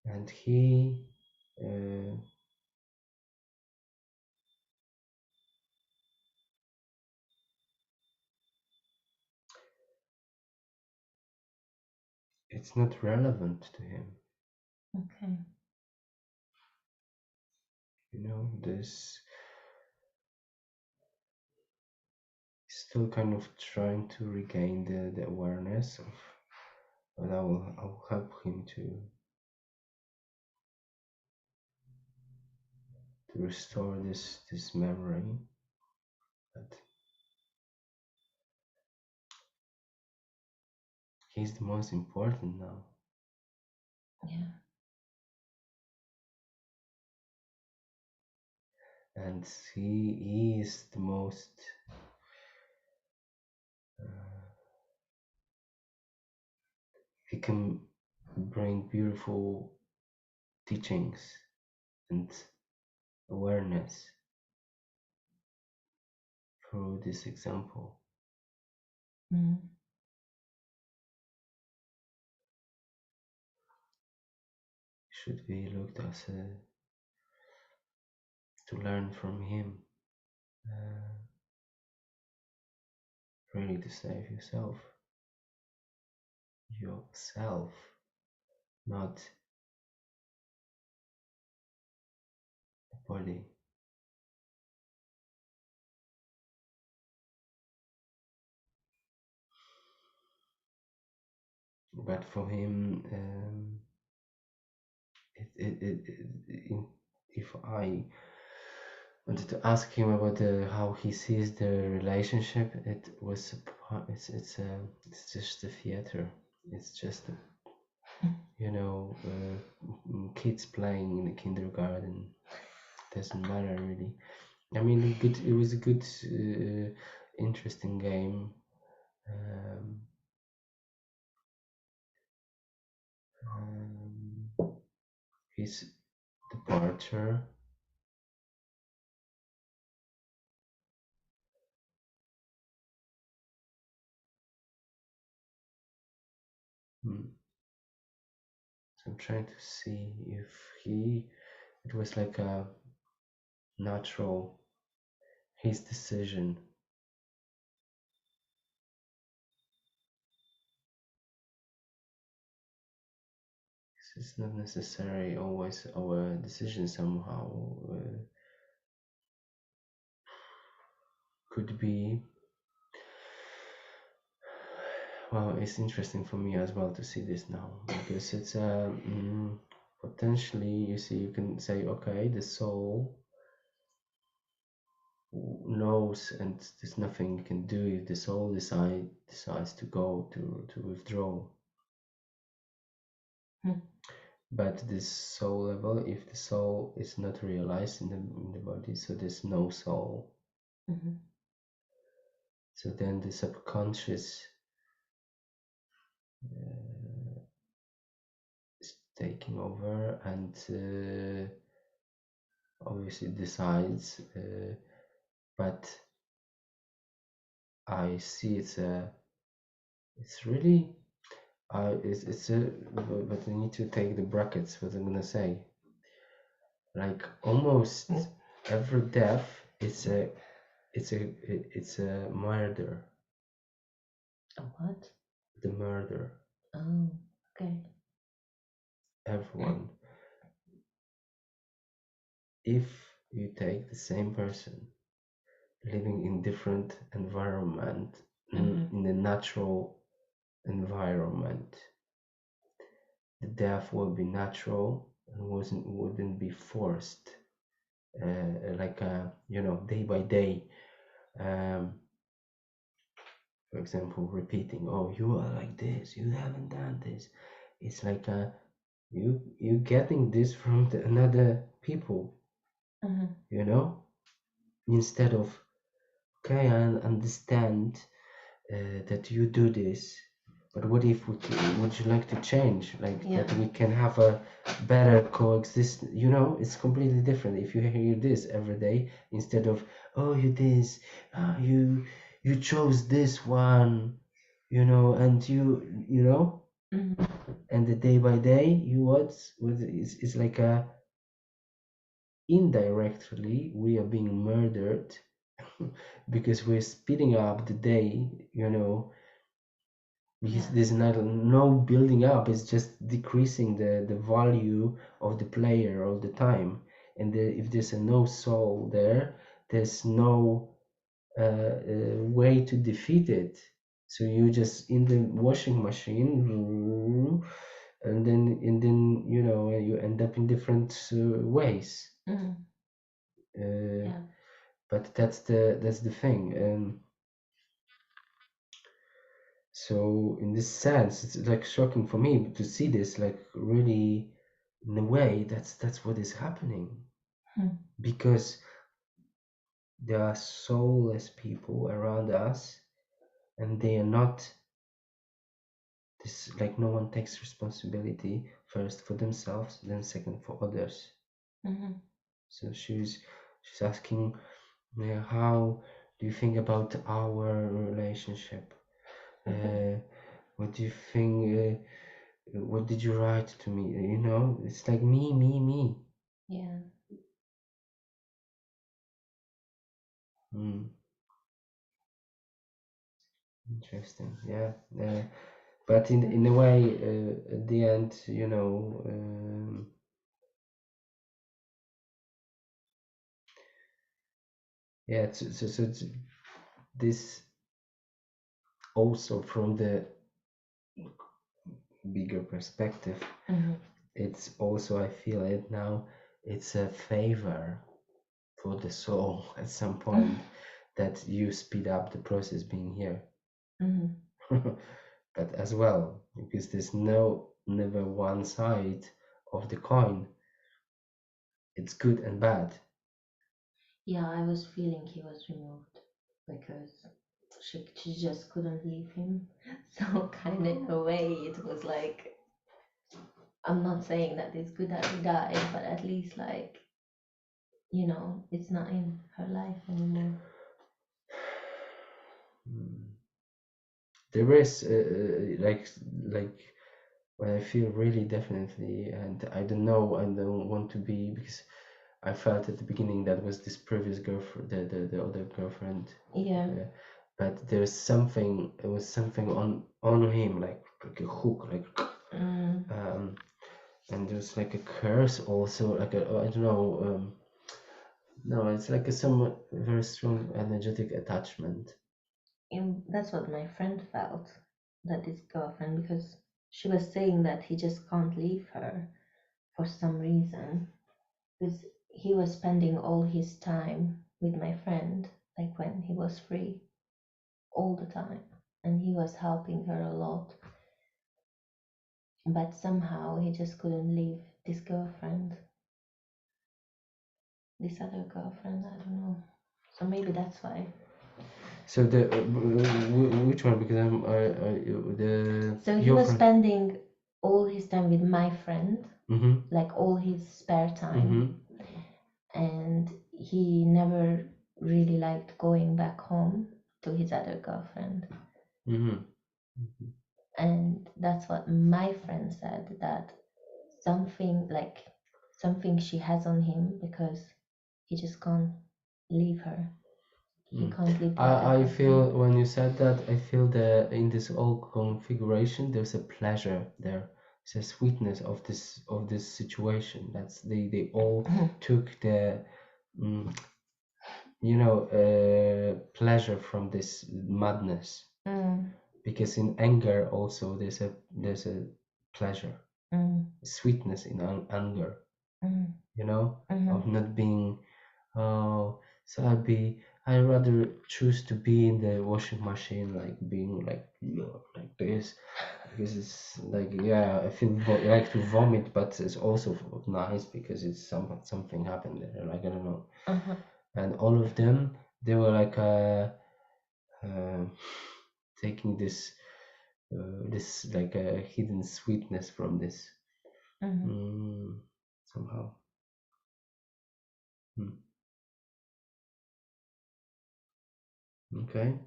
Speaker 1: and he. Uh, it's not relevant to him.
Speaker 2: Okay.
Speaker 1: This still kind of trying to regain the awareness of, but I'll help him to restore this memory. But he's the most important now.
Speaker 2: Yeah.
Speaker 1: And he is the most he can bring beautiful teachings and awareness through this example. Should be looked as to learn from him, really to save yourself, not the body. But for him, if I wanted to ask him about how he sees the relationship, it's just a theater. It's just kids playing in the kindergarten. Doesn't matter really. I mean, it was a good, interesting game. Um, his departure. Hmm. So I'm trying to see if it was like a natural, his decision. It's not necessarily always our decision somehow. Could be. Well, it's interesting for me as well to see this now because it's potentially, you see, you can say, okay, the soul knows, and there's nothing you can do if the soul decides to go to withdraw. But this soul level, if the soul is not realized in the body, so there's no soul. So then the subconscious is taking over and obviously decides. But I see it's really it's a, but I need to take the brackets what I'm gonna say. Like almost every death is it's a murder.
Speaker 2: A what?
Speaker 1: The murder.
Speaker 2: Oh, okay.
Speaker 1: Everyone. If you take the same person living in different environment, in a natural environment, the death will be natural and wouldn't be forced, like day by day. for example, repeating, "Oh, you are like this. You haven't done this." It's like you getting this from another people, you know, instead of, okay, I understand that you do this, but what if would you like to change, like that we can have a better coexist, you know? It's completely different if you hear this every day instead of, oh, you this, you chose this one, you know, and you know, and the day by day you what is like a indirectly we are being murdered because we're speeding up the day, you know, because there's no building up, it's just decreasing the value of the player all the time. And if there's no soul there, there's no way to defeat it. So you just in the washing machine, and then you know you end up in different ways. But that's the thing. So in this sense, it's like shocking for me to see this, like really, in a way, that's what is happening, because there are soulless people around us, and they are not this, like no one takes responsibility first for themselves, then second for others. So she's asking, how do you think about our relationship? What do you think? What did you write to me? You know, it's like me.
Speaker 2: Yeah.
Speaker 1: Hmm. Interesting. Yeah. But in a way, at the end, you know, yeah. So this also from the bigger perspective, it's also, I feel it now, it's a favor for the soul at some point that you speed up the process being here. But as well, because there's never one side of the coin. It's good and bad.
Speaker 2: Yeah, I was feeling he was removed because she just couldn't leave him. So kind of in a way, it was like, I'm not saying that it's good that he died, but at least like, you know, it's not in her life anymore.
Speaker 1: There is like what I feel really definitely, and I don't know, I don't want to be, because I felt at the beginning that was this previous girlfriend, the other girlfriend.
Speaker 2: Yeah.
Speaker 1: But there's something, it was something on him, like a hook, like and there's like a curse also, like a, I don't know, no, it's like a somewhat very strong energetic attachment.
Speaker 2: And that's what my friend felt, that his girlfriend, because she was saying that he just can't leave her for some reason, because he was spending all his time with my friend, like when he was free, all the time, and he was helping her a lot, but somehow he just couldn't leave this girlfriend, this other girlfriend, I don't know. So maybe that's why.
Speaker 1: So the which one? Because the
Speaker 2: So he
Speaker 1: your
Speaker 2: was
Speaker 1: friend.
Speaker 2: spending all his time with my friend,
Speaker 1: Mm-hmm.
Speaker 2: like all his spare time, and he never really liked going back home to his other girlfriend. And that's what my friend said, that something like something she has on him, because he just can't leave her. He can't leave the other
Speaker 1: I
Speaker 2: girlfriend.
Speaker 1: feel when you said that, I feel that in this whole configuration, there's a pleasure there. There's a sweetness of this situation. That's they all took the, you know, pleasure from this madness. Because in anger also there's a pleasure, sweetness in anger. You know, of not being, oh, Sabi, I rather choose to be in the washing machine, like being like this, because it's like, yeah, I feel like to vomit, but it's also nice because it's something happened there. Like, I don't know.
Speaker 2: Uh-huh.
Speaker 1: And all of them, they were like uh, taking this like a hidden sweetness from this,
Speaker 2: Mm-hmm.
Speaker 1: somehow. Hmm. Okay,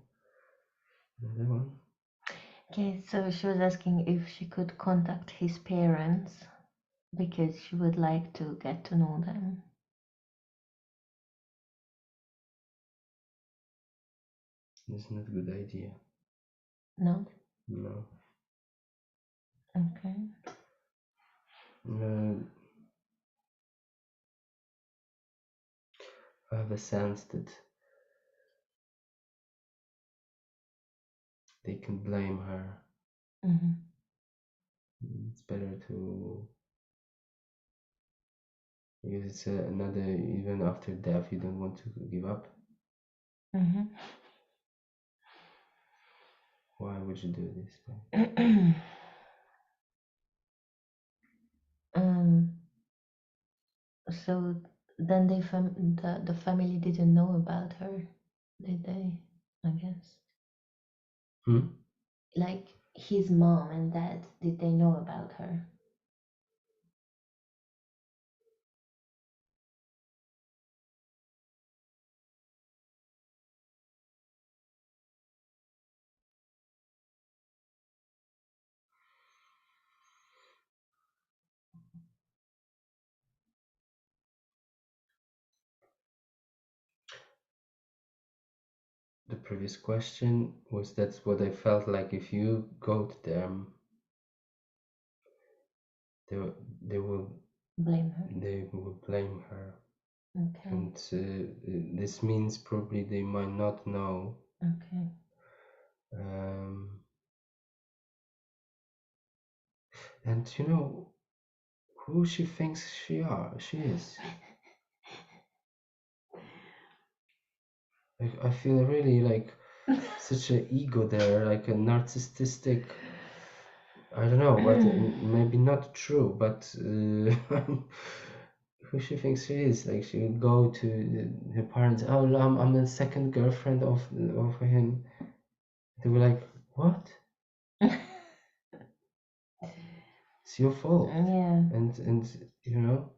Speaker 1: another one.
Speaker 2: Okay, so she was asking if she could contact his parents because she would like to get to know them.
Speaker 1: It's not a good idea.
Speaker 2: No?
Speaker 1: No.
Speaker 2: Okay.
Speaker 1: Uh, I have a sense that they can blame her.
Speaker 2: Mm-hmm.
Speaker 1: It's better to, because it's another, even after death, you don't want to give up.
Speaker 2: Mm-hmm.
Speaker 1: Why would you do this?
Speaker 2: um, so then the family didn't know about her, did they? I guess.
Speaker 1: Hmm?
Speaker 2: Like his mom and dad, did they know about her?
Speaker 1: The previous question was, that's what I felt like, if you go to them, they they will
Speaker 2: Blame her.
Speaker 1: they will blame her,
Speaker 2: Okay.
Speaker 1: and this means probably they might not know.
Speaker 2: Okay.
Speaker 1: Um, and you know who she thinks she is. Like, I feel really like such an ego there, like a narcissistic. I don't know, but maybe not true, but who she thinks she is. Like, she would go to her parents. Oh, I'm the second girlfriend of him. They were like, what? It's your fault.
Speaker 2: Yeah.
Speaker 1: And you know,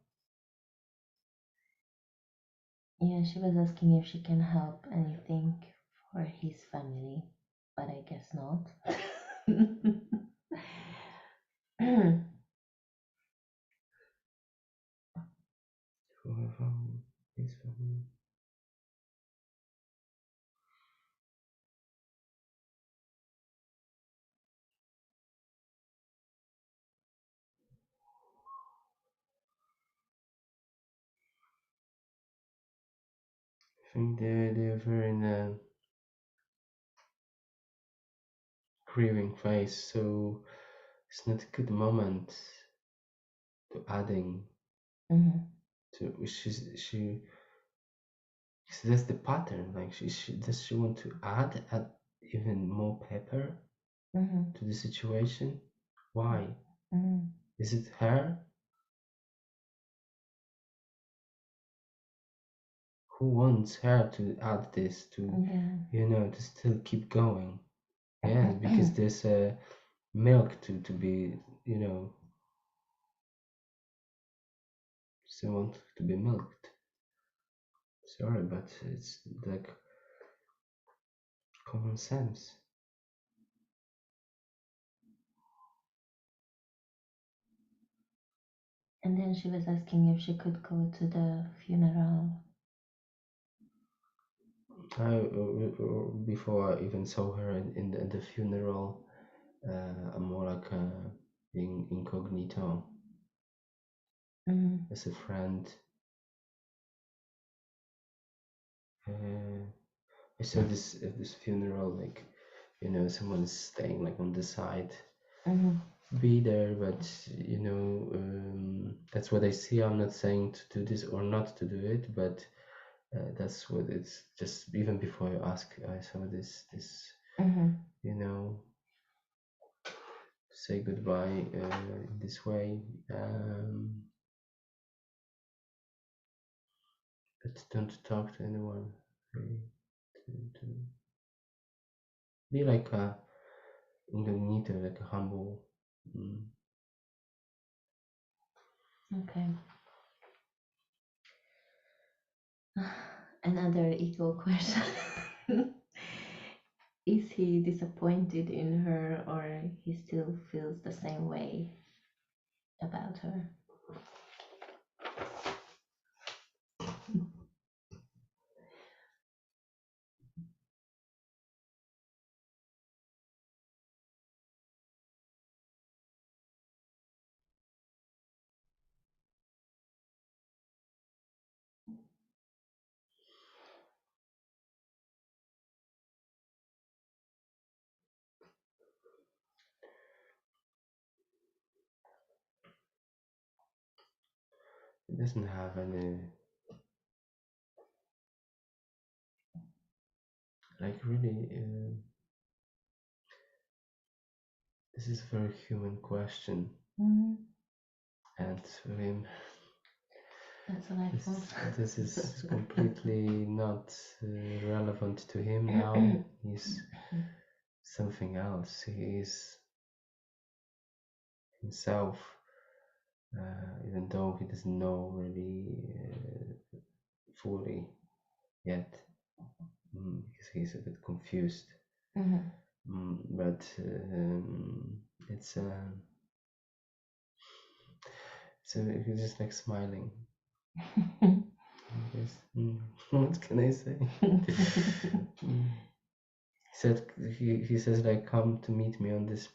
Speaker 2: Yeah, she was asking if she can help anything for his family, but I guess not.
Speaker 1: for her family, his family. I think they're very in a grieving phase, so it's not a good moment to adding
Speaker 2: Mhm,
Speaker 1: to, she so that's the pattern. Like, does she want to add even more pepper
Speaker 2: mhm,
Speaker 1: to the situation? Why?
Speaker 2: mhm.
Speaker 1: Is it her? Who wants her to add this to,
Speaker 2: Yeah.
Speaker 1: to still keep going? Yes, because there's a milk to be, still want to be milked. Sorry, but it's like common sense.
Speaker 2: And then she was asking if she could go to the funeral.
Speaker 1: Before I even saw her in the funeral, I'm more like being incognito
Speaker 2: Mhm,
Speaker 1: as a friend. Uh, I saw this at this funeral, like, someone's staying like on the side,
Speaker 2: mhm,
Speaker 1: be there, but that's what I see. I'm not saying to do this or not to do it, but That's what it's just. Even before you ask, I saw this you know, say goodbye this way, but don't talk to anyone. Really, to be like a incognito, like a humble. Mm.
Speaker 2: Okay. Another ego question. Is he disappointed in her, or he still feels the same way about her?
Speaker 1: It doesn't have any, like really. This is a very human question, and for him,
Speaker 2: That's what I thought.
Speaker 1: this is completely not relevant to him now. He's something else. He is himself, even though he doesn't know really fully yet, because he's a bit confused. But it's so he's just like smiling. I guess. What can I say? He said he says like, come to meet me on this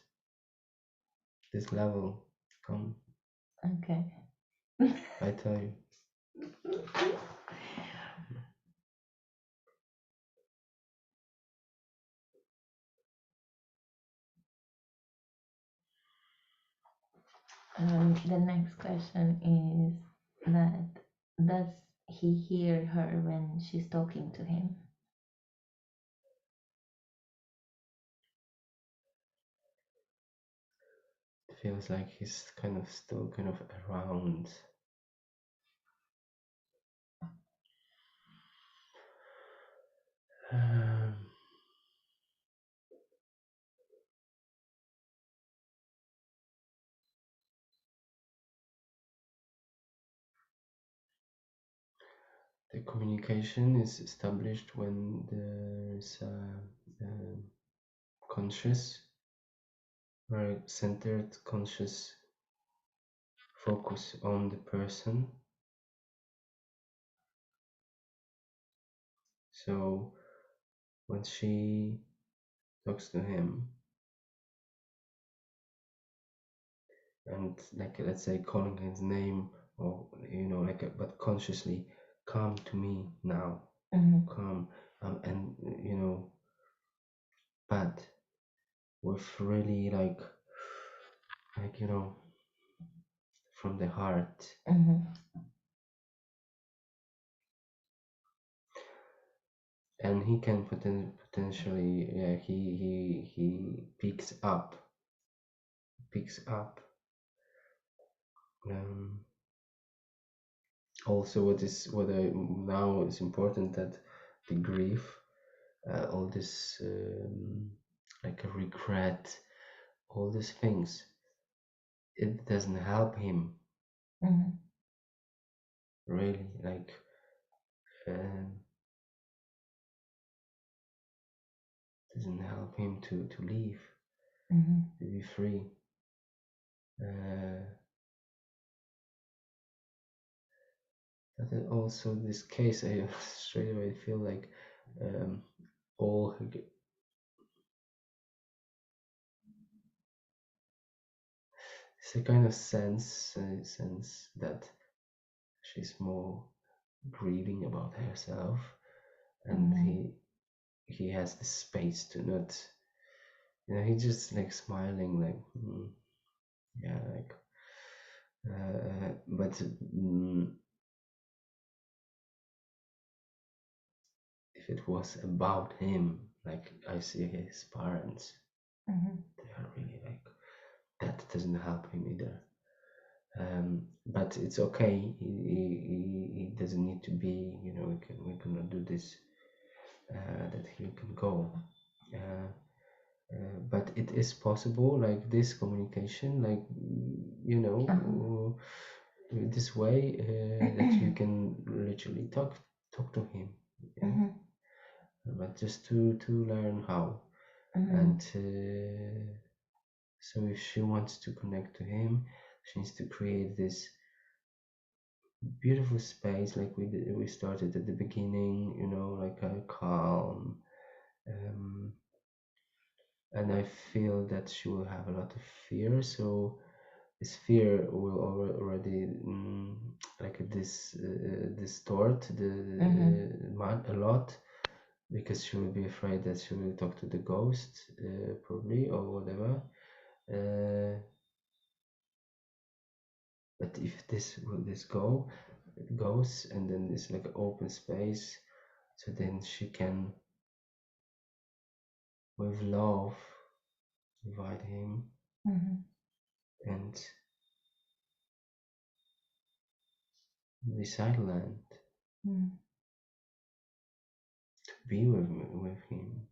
Speaker 1: level. Come,
Speaker 2: Okay.
Speaker 1: I tell you.
Speaker 2: The next question is that does he hear her when she's talking to him?
Speaker 1: It feels like he's kind of still kind of around. Um, the communication is established when there's a conscious, very centered conscious focus on the person. So when she talks to him and like let's say calling his name, or like but consciously, come to me now, come, and but with really like from the heart. And he can potentially, yeah, he picks up um, also what I now is important, that the grief, all this like a regret, all these things, it doesn't help him really, like um, doesn't help him to leave, to be free. But also this case, I straight away feel like all it's a kind of sense that she's more grieving about herself, and he has the space to not, he's just like smiling, like yeah, like but if it was about him, like I see his parents, they are really like that doesn't help him either. But it's okay. He doesn't need to be. We cannot do this. That he can go. Uh, but it is possible, like this communication, like this way that you can literally talk to him. Yeah. But just to learn how. And so if she wants to connect to him, she needs to create this beautiful space like we started at the beginning, like a calm, and I feel that she will have a lot of fear, so this fear will already like distort the mind a lot, because she will be afraid that she will talk to the ghost, probably, or whatever. But if this it goes, and then it's like an open space, so then she can, with love, invite him and decide land to be with him.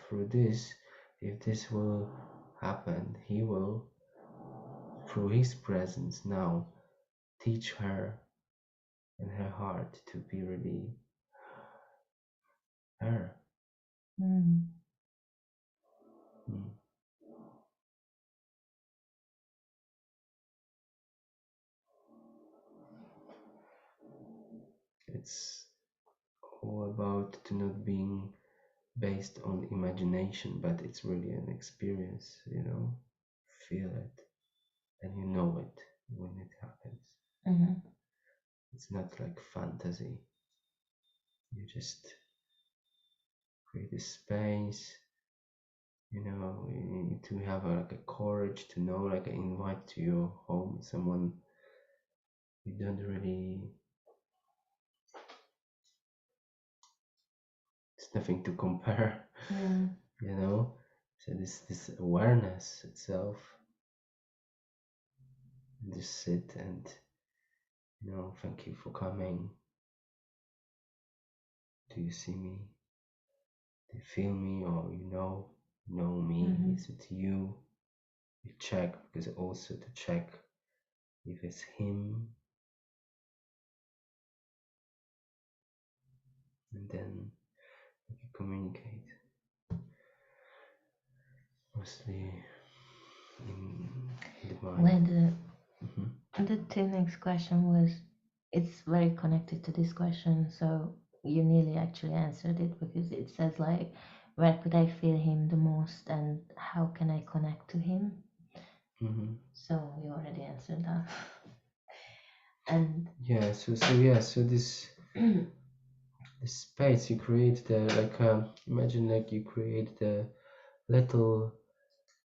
Speaker 1: Through this, if this will happen, he will, through his presence now, teach her and her heart to be really her. Mm. It's all about to not being based on imagination, but it's really an experience, feel it, and you know it when it happens. It's not like fantasy. You just create a space. You need to have like a courage to know, like invite to your home someone you don't really. It's nothing to compare. So this awareness itself. Just sit and thank you for coming. Do you see me? Do you feel me? Or know me? Is it you? You check, because also to check if it's him, and then you communicate. Mostly in the mind.
Speaker 2: The two next question was, it's very connected to this question, so you nearly actually answered it, because it says like, where could I feel him the most and how can I connect to him? So you already answered that. And
Speaker 1: so this the space you create, the like imagine like you create the little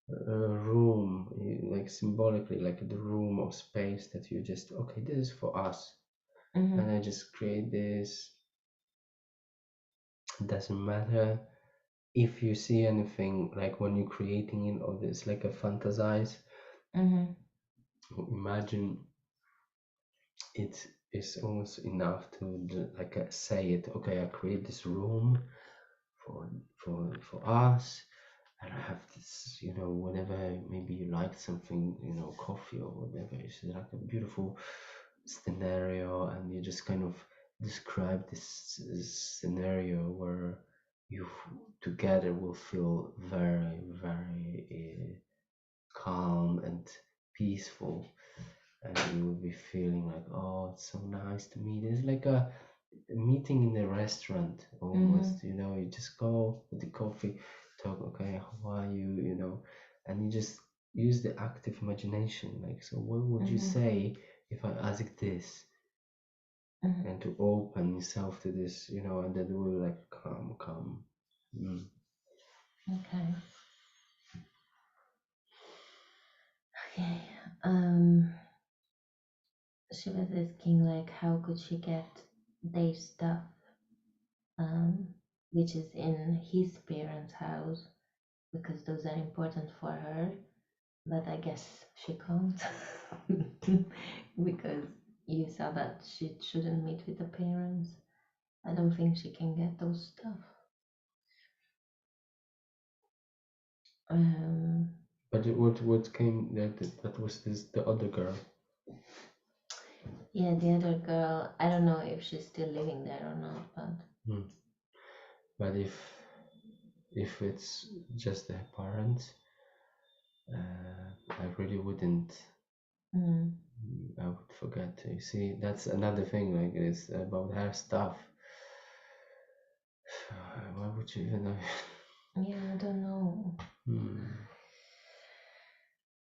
Speaker 1: room, like symbolically, like the room or space that you just, okay, this is for us. And I just create this. It doesn't matter if you see anything, like when you're creating it, or this like a fantasize. Imagine it is almost enough to like say it, okay, I create this room for us, and I have this, whatever, maybe you like something, coffee or whatever. It's like a beautiful scenario, and you just kind of describe this scenario where you together will feel very, very calm and peaceful, and you will be feeling like, oh, it's so nice to meet. It's like a meeting in a restaurant almost. You just go with the coffee, talk, okay, how are you, and you just use the active imagination, like, so what would you say if I ask this, and to open yourself to this, and then will like come.
Speaker 2: okay. She was asking like, how could she get their stuff, which is in his parents' house, because those are important for her. But I guess she can't because you saw that she shouldn't meet with the parents. I don't think she can get those stuff. Um,
Speaker 1: But what came that was this the other girl.
Speaker 2: yeah, the other girl, I don't know if she's still living there or not, but
Speaker 1: Hmm. But if it's just their parents, I really wouldn't.
Speaker 2: mm,
Speaker 1: I would forget to. You see, that's another thing. Like it's about her stuff. Why would you even know?
Speaker 2: yeah, I don't know.
Speaker 1: Hmm.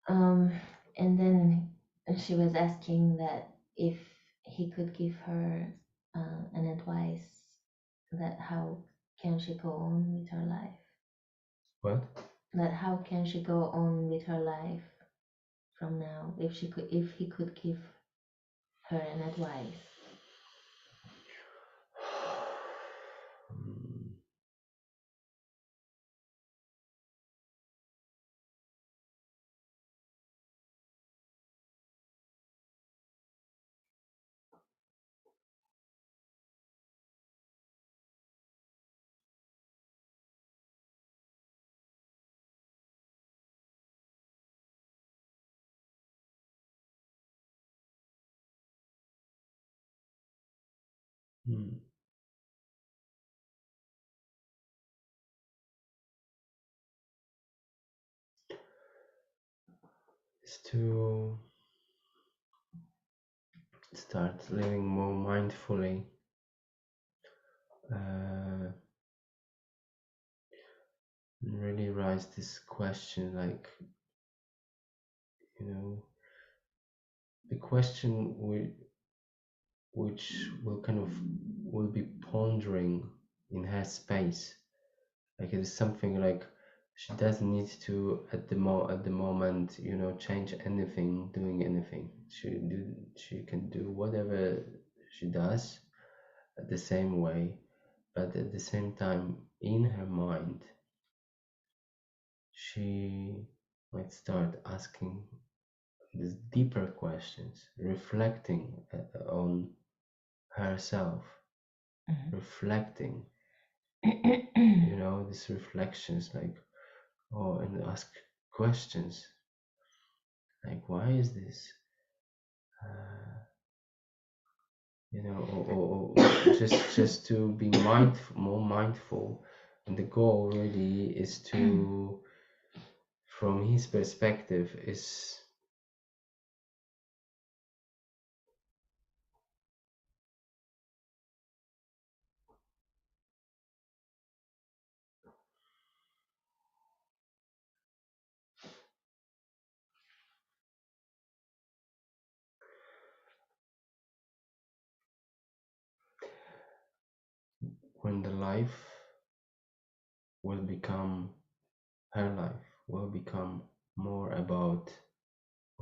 Speaker 2: Um, and then she was asking that if he could give her an advice that how can she go on with her life?
Speaker 1: What?
Speaker 2: That how can she go on with her life from now if he could give her an advice.
Speaker 1: Hmm. Hmm. Is to start living more mindfully. And really raise this question, like you know, the question which will kind of will be pondering in her space. Like it is something like she doesn't need to at the moment, change anything, doing anything. She can do whatever she does at the same way, but at the same time, in her mind, she might start asking these deeper questions, reflecting on herself, reflecting, these reflections like, oh, and ask questions like, why is this? Uh, or just to be mindful, more mindful. And the goal really is to, from his perspective, is when the life will become, her life will become more about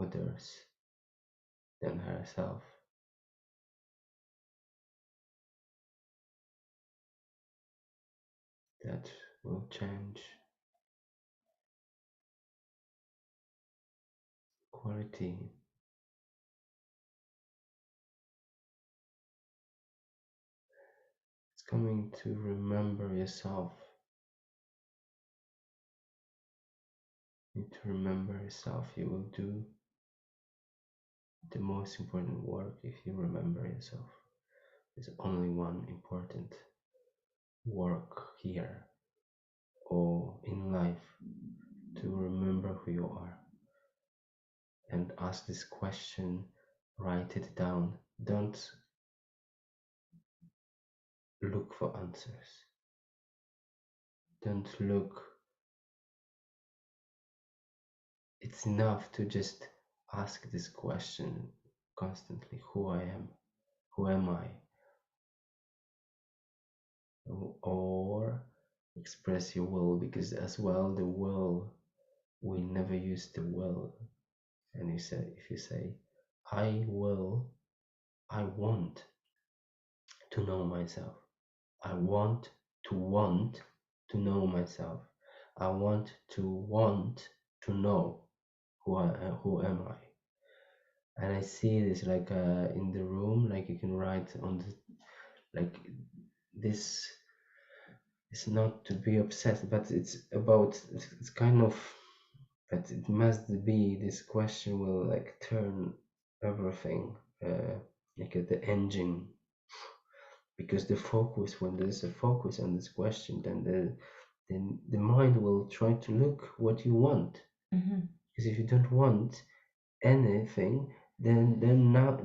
Speaker 1: others than herself. That will change quality. It's coming to remember yourself. You need to remember yourself. You will do the most important work if you remember yourself. There's only one important work here or in life, to remember who you are and ask this question, write it down. Don't look for answers. Don't look. It's enough to just ask this question constantly: who I am, who am I? Or express your will, because as well the will, we never use the will. And if you say I will, I want to know myself. I want to know myself. I want to know who am I. And I see this like in the room, like you can write on the like this is not to be obsessed, but it's about it's kind of, but it must be this question will like turn everything like the engine, because the focus, when there's a focus on this question, then the mind will try to look what you want. Because if you don't want anything, then now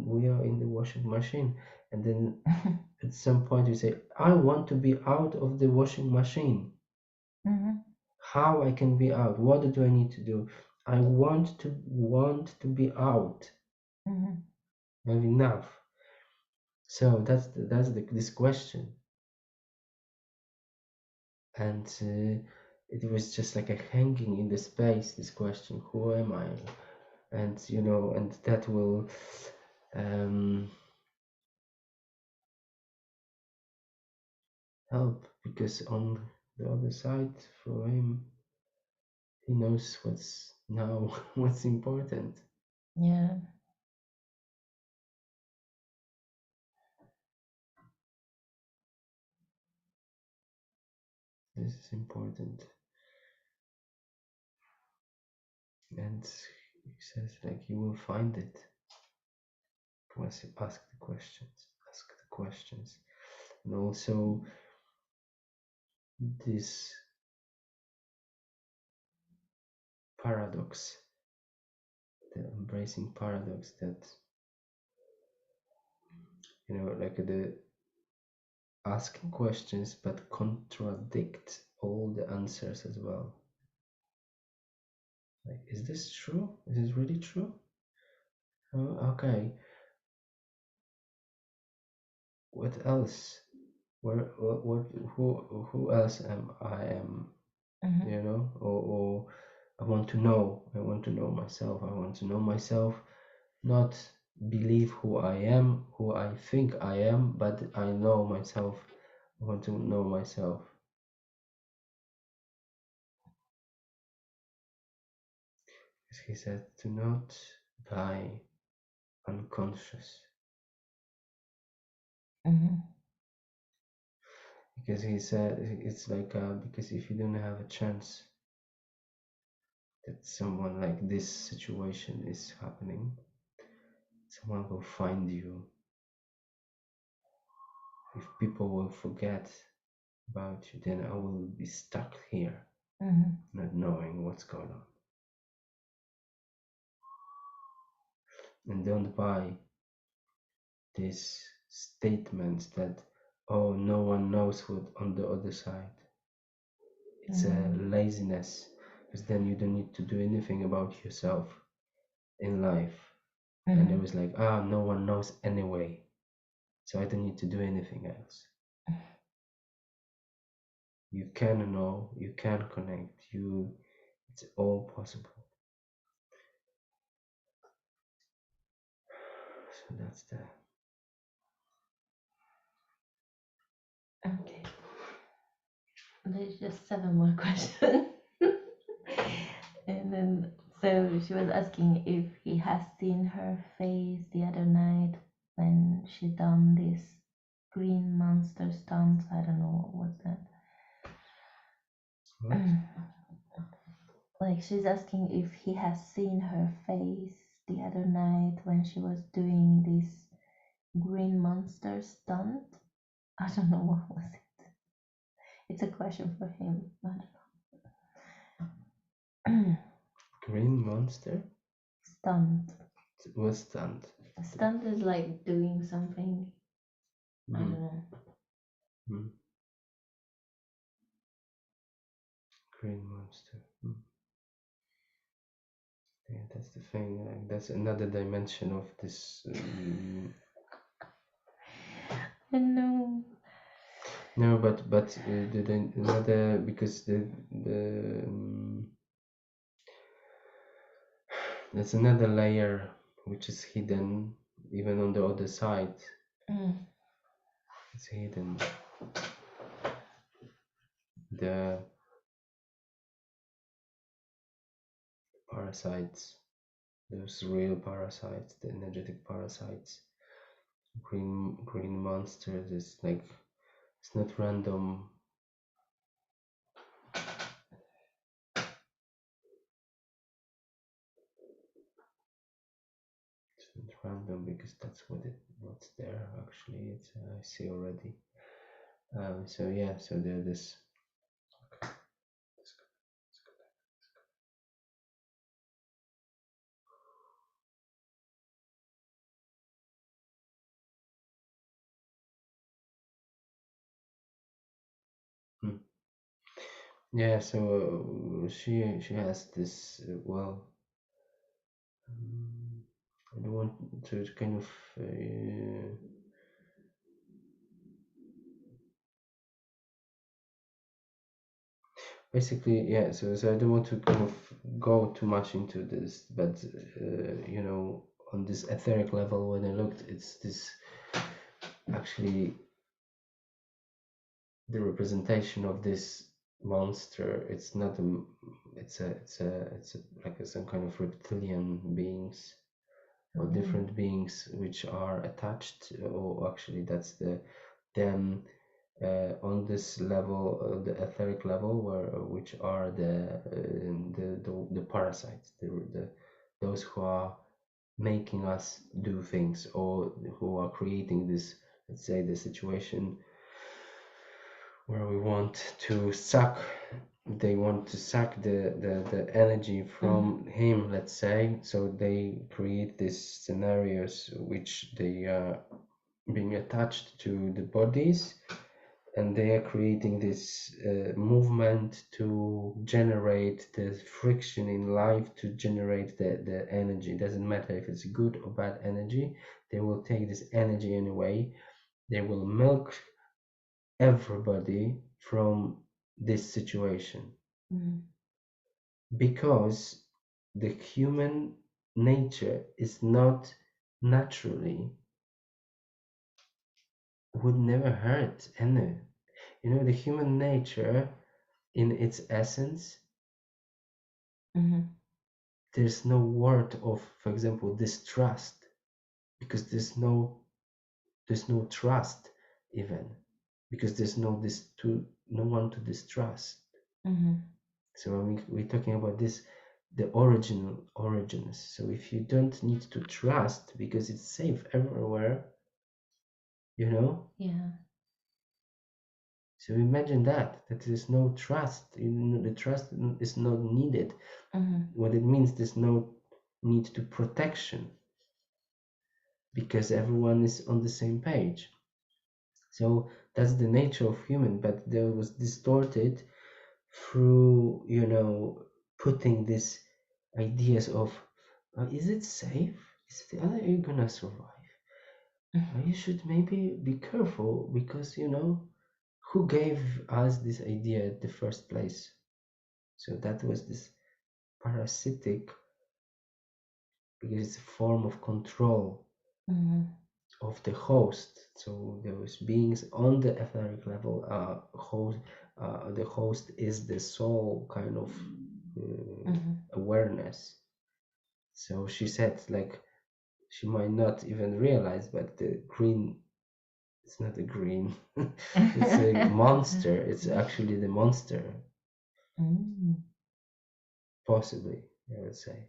Speaker 1: we are in the washing machine, and then at some point you say, I want to be out of the washing machine. How I can be out? What do I need to do? I want to be out. I have enough. So this question, and it was just like a hanging in the space. This question, who am I? And and that will help, because on the other side, for him, he knows what's now what's important.
Speaker 2: Yeah.
Speaker 1: This is important. And he says like you will find it once you ask the questions. And also this paradox, the embracing paradox, that like the asking questions but contradict all the answers as well. Like, is this true? Is this really true? Oh, okay. What else? What who else am I am? Or I want to know. I want to know myself. I want to know myself, not believe who I am, who I think I am, but I know myself. I want to know myself. As he said, to not die unconscious. Because he said it's like because if you don't have a chance that someone like this situation is happening, someone will find you. If people will forget about you, then I will be stuck here, not knowing what's going on. And don't buy these statements that, oh, no one knows what on the other side. It's a laziness, because then you don't need to do anything about yourself in life. And it was like, no one knows anyway, so I don't need to do anything else. You can know, you can connect, it's all possible. So that's the
Speaker 2: Okay. There's just 7 more questions. And then, so she was asking if he has seen her face the other night when she done this green monster stunt. I don't know what was that.
Speaker 1: what?
Speaker 2: Like, she's asking if he has seen her face the other night when she was doing this green monster stunt. I don't know what was it. It's a question for him. I don't know.
Speaker 1: Green monster?
Speaker 2: Stunt.
Speaker 1: Was stunned.
Speaker 2: A stunt is like doing something. I don't know.
Speaker 1: Green monster. Yeah, that's the thing. Like, that's another dimension of this.
Speaker 2: I know.
Speaker 1: No, but another, because there's another layer which is hidden even on the other side. It's hidden. The parasites, those real parasites, the energetic parasites, green monsters. It's like it's not random. It's not random because that's what's there actually. It's I see already. So yeah, so there this. Hmm. Yeah, so she has this I don't want to kind of basically, yeah, so I don't want to kind of go too much into this, but on this etheric level, when I looked, it's this actually the representation of this monster. It's not a, it's a like some kind of reptilian beings or different beings which are attached, or actually that's them on this level, the etheric level, which are the parasites, those who are making us do things, or who are creating this, let's say, the situation where they want to suck the energy from him, let's say. So they create these scenarios which they are being attached to the bodies, and they are creating this movement to generate the friction in life, to generate the energy. It doesn't matter if it's good or bad energy, they will take this energy anyway. They will milk everybody from this situation, because the human nature is not naturally, would never hurt any. The human nature in its essence, there's no word of, for example, distrust, because there's no trust even, because there's no one to distrust. So when we're talking about this, the origins. So if you don't need to trust because it's safe everywhere,
Speaker 2: Yeah.
Speaker 1: so imagine that there's no trust. The trust is not needed. What it means, there's no need to protection, because everyone is on the same page. So that's the nature of human, but there was distorted through putting these ideas of, is it safe? Are you gonna survive? You should maybe be careful, because who gave us this idea at the first place? So that was this parasitic, because it's a form of control of the host. So those beings on the etheric level, the host is the soul kind of awareness. So she said, like, she might not even realize, but the green, it's not a green, it's a monster. It's actually the monster, possibly, I would say.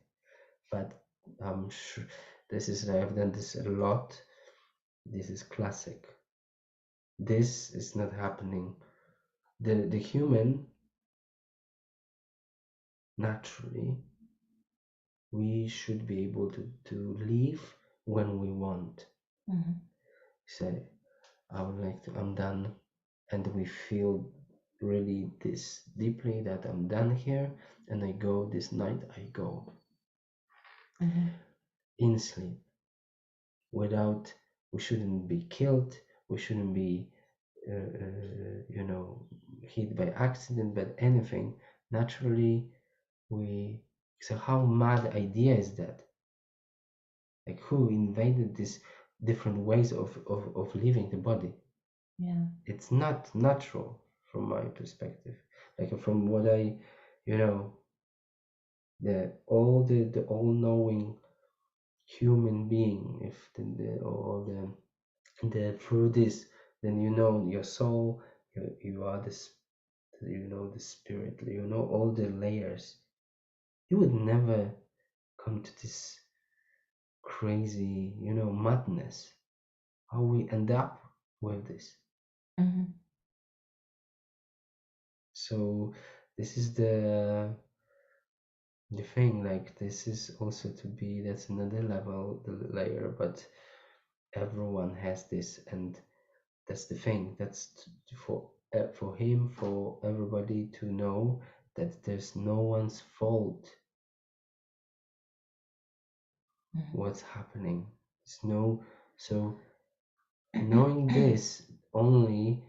Speaker 1: But I'm sure I've done this a lot. This is classic. This is not happening. The human, naturally, we should be able to leave when we want. Say, I'm done, and we feel really this deeply that I'm done here, and I go this night. I go in sleep, without. We shouldn't be killed. We shouldn't be, hit by accident, but anything. Naturally, we. So how mad idea is that? Like, who invaded this different ways of living the body.
Speaker 2: Yeah.
Speaker 1: It's not natural from my perspective. Like from what I, you know, the all-knowing human being, if the all the through this, then you know your soul, you are this, you know the spirit, you know all the layers. You would never come to this crazy, you know, madness. How we end up with this.
Speaker 2: Mm-hmm.
Speaker 1: So this is the thing. Like this is also to be, that's another level, the layer, but everyone has this, and that's the thing. That's for him, for everybody to know that there's no one's fault
Speaker 2: Mm-hmm.
Speaker 1: what's happening. It's no, so knowing this only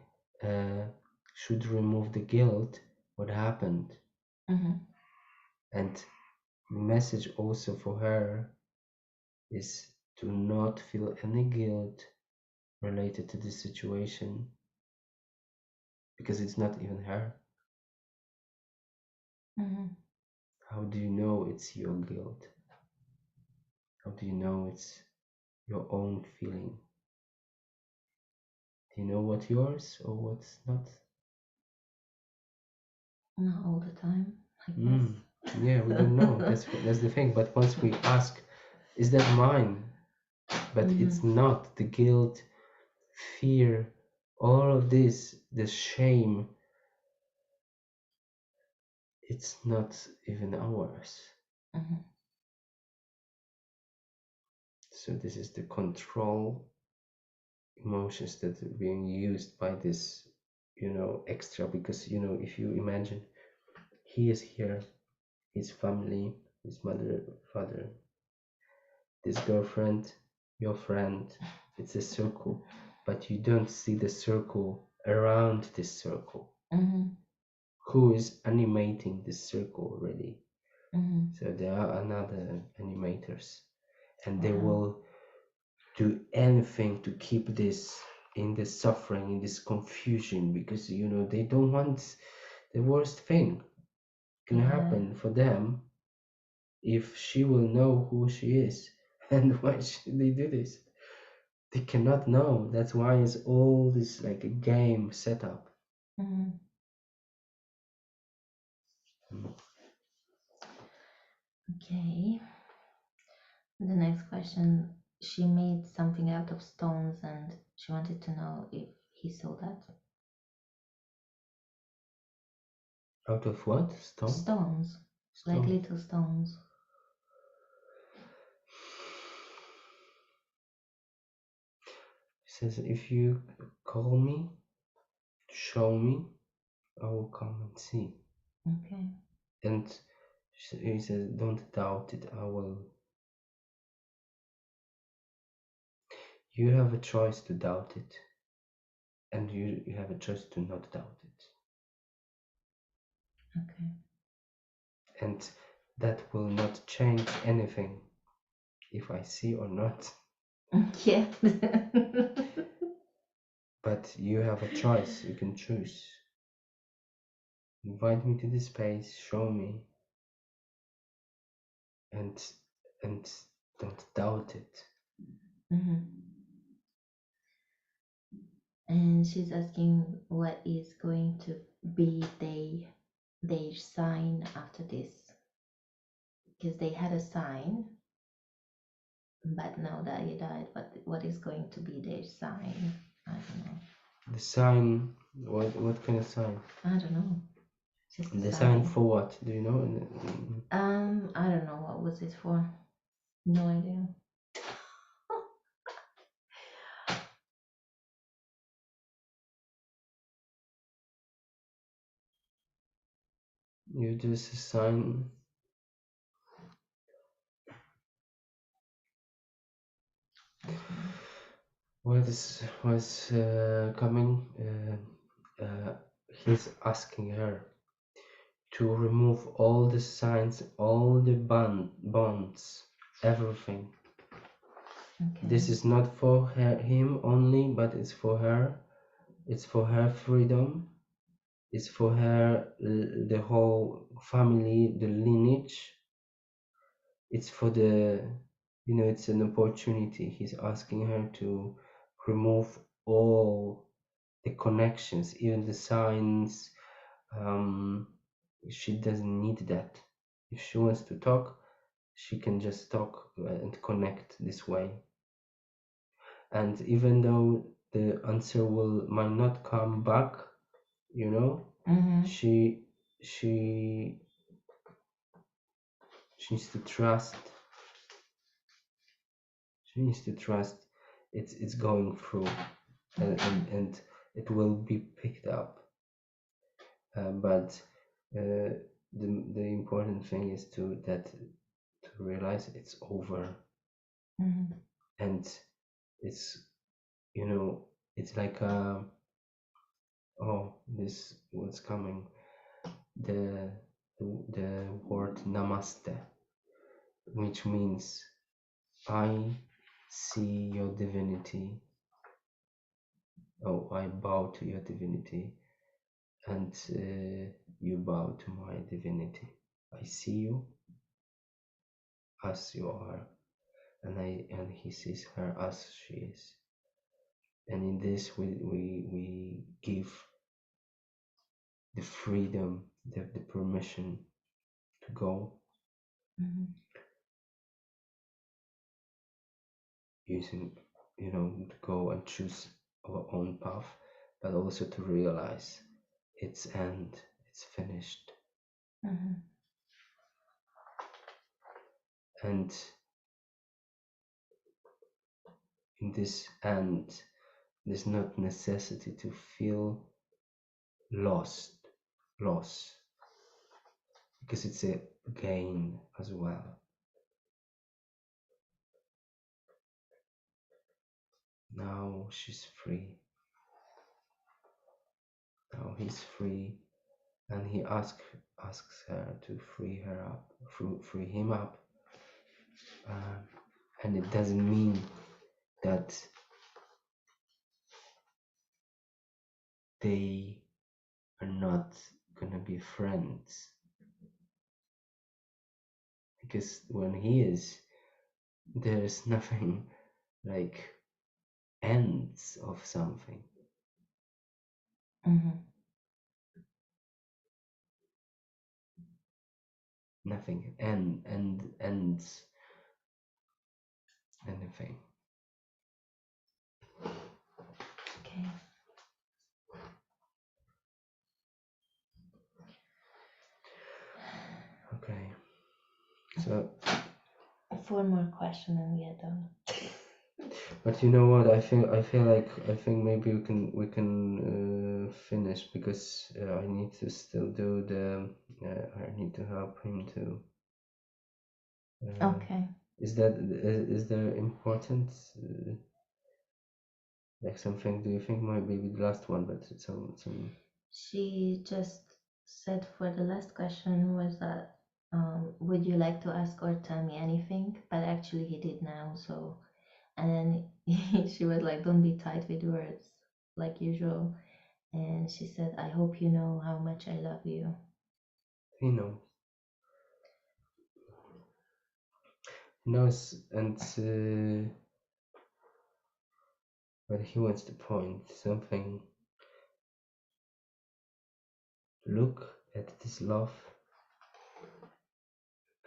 Speaker 1: should remove the guilt what happened.
Speaker 2: Mm-hmm.
Speaker 1: And the message also for her is to not feel any guilt related to this situation, because it's not even her.
Speaker 2: Mm-hmm.
Speaker 1: How do you know it's your guilt? How do you know it's your own feeling? Do you know what's yours or what's not?
Speaker 2: Not all the time, I
Speaker 1: Mm.
Speaker 2: guess.
Speaker 1: Yeah, we don't know. That's the thing. But once we ask, is that mine? But
Speaker 2: Mm-hmm.
Speaker 1: it's not. The guilt, fear, all of this, the shame, it's not even ours.
Speaker 2: Mm-hmm.
Speaker 1: So this is the control emotions that are being used by this, you know, extra. Because, you know, if you imagine he is here, his family, his mother, father, this girlfriend, your friend, it's a circle, but you don't see the circle around this circle.
Speaker 2: Mm-hmm.
Speaker 1: Who is animating this circle already?
Speaker 2: Mm-hmm.
Speaker 1: So there are another animators, and they
Speaker 2: Wow.
Speaker 1: will do anything to keep this in the suffering, in this confusion, because you know they don't want the worst thing can
Speaker 2: Yeah.
Speaker 1: happen for them if she will know who she is. And why should they do this? They cannot know. That's why it's all this like a game set up.
Speaker 2: Mm-hmm.
Speaker 1: Mm.
Speaker 2: Okay. The next question, she made something out of stones and she wanted to know if he saw that.
Speaker 1: Out of what? Stone?
Speaker 2: Stones, like
Speaker 1: Stone.
Speaker 2: little stones.
Speaker 1: He says, if you call me, show me, I will come and see.
Speaker 2: Okay.
Speaker 1: And he says, don't doubt it, I will. You have a choice to doubt it, and you have a choice to not doubt it.
Speaker 2: Okay.
Speaker 1: And that will not change anything if I see or not.
Speaker 2: Yeah.
Speaker 1: But you have a choice, you can choose. Invite me to this space, show me, and and don't doubt it.
Speaker 2: Mm-hmm. And she's asking what is going to be their sign after this, because they had a sign, but now that he died, what is going to be their sign? I don't know.
Speaker 1: The sign, what kind of sign?
Speaker 2: I don't know. Just a
Speaker 1: The sign
Speaker 2: sign.
Speaker 1: for what? Do you know?
Speaker 2: I don't know what was it for. No idea.
Speaker 1: You just assign what is was coming. He's asking her to remove all the signs, all the bonds, everything.
Speaker 2: Okay.
Speaker 1: This is not for him only, but it's for her. It's for her freedom. It's for her, the whole family, the lineage. It's for the, it's an opportunity. He's asking her to remove all the connections, even the signs. Um, she doesn't need that. If she wants to talk, she can just talk and connect this way. And even though the answer might not come back,
Speaker 2: Mm-hmm.
Speaker 1: she needs to trust. She needs to trust it's going through, and it will be picked up. But the important thing is to realize it's over.
Speaker 2: Mm-hmm.
Speaker 1: And it's it's like this what's coming, the the word namaste, which means I see your divinity. I bow to your divinity, and you bow to my divinity. I see you as you are, and he sees her as she is. And in this, we give the freedom, the permission to go,
Speaker 2: Mm-hmm.
Speaker 1: using, to go and choose our own path, but also to realize its end, it's finished.
Speaker 2: Mm-hmm.
Speaker 1: And in this end, there's not necessity to feel lost, loss, because it's a gain as well. Now she's free. Now he's free, and he asks her to free her up, free him up. And it doesn't mean that they are not gonna be friends, because when he is, there's nothing like ends of something.
Speaker 2: Mm-hmm.
Speaker 1: Nothing ends anything.
Speaker 2: Okay.
Speaker 1: Okay. So,
Speaker 2: 4 more questions and we are done.
Speaker 1: but you know what? I think maybe we can finish, because I need to still do the. I need to help him to.
Speaker 2: Okay.
Speaker 1: Is there important, like something? Do you think might be the last one, but it's some.
Speaker 2: She just said for the last question was that would you like to ask or tell me anything? But actually he did now, so and then she was like, don't be tight with words like usual. And she said, I hope you know how much I love you.
Speaker 1: He knows. He knows, and but he wants to point something. Look at this love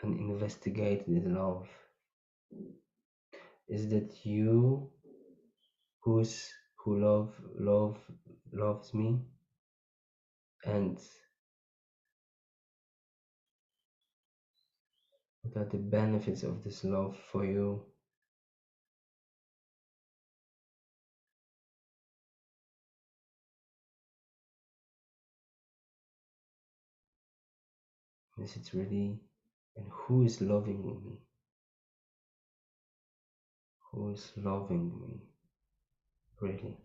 Speaker 1: and investigate this love. Is that you who loves me? And what are the benefits of this love for you? Is it really? And who is loving me? Who is loving me? Really?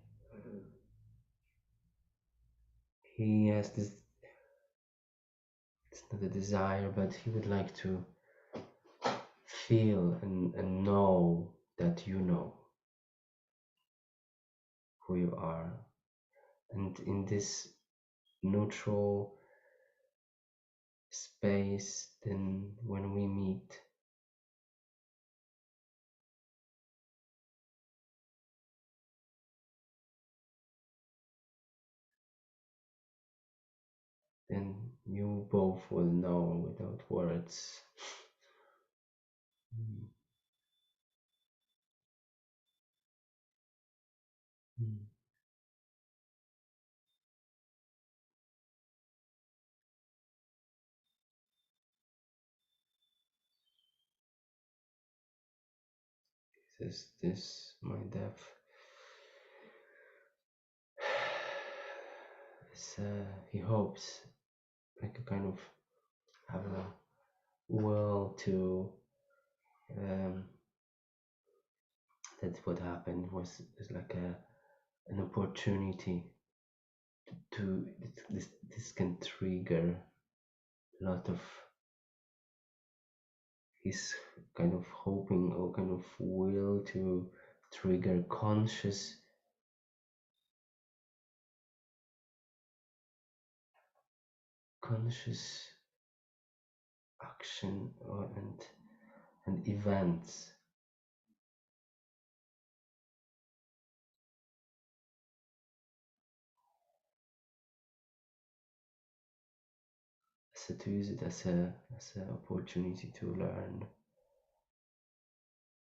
Speaker 1: He has this, it's not a desire, but he would like to feel and know that you know who you are. And in this neutral space, then when we meet, then you both will know without words. Mm. Mm. Is this my depth? He hopes, like a kind of have a will to um, that what happened was like an opportunity to this can trigger a lot of his kind of hoping or kind of will to trigger conscious action and events. So to use it as an opportunity to learn.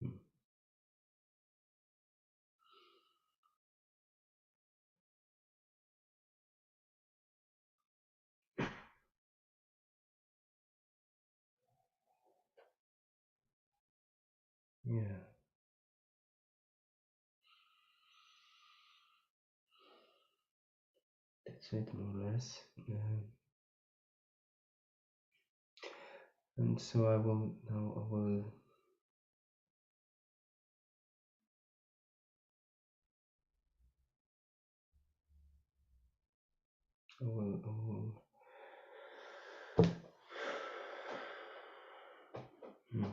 Speaker 1: Mm. Yeah, that's it more or less. And so I will now I will mm,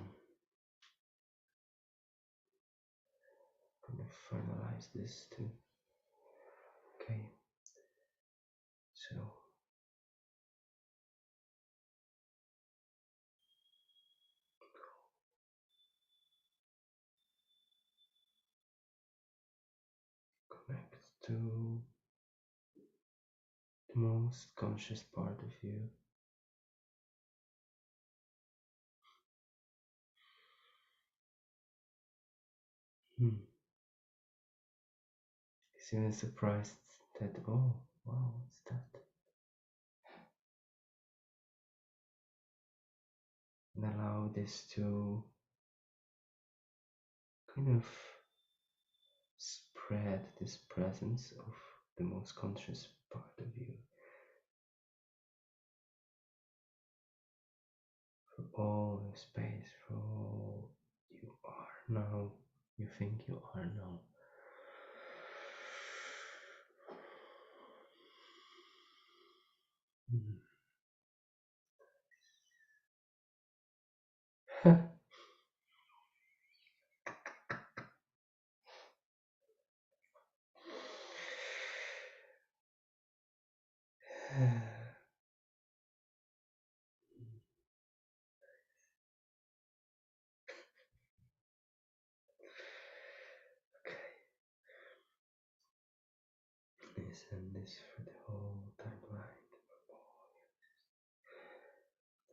Speaker 1: kind of finalize this too. Okay, so connect to the most conscious part of you. Hmm. He's even surprised that, oh, wow, what's that? And allow this to kind of spread this presence of the most conscious part of you for all the space, for all you are now, you think you are now. This and this for the whole timeline.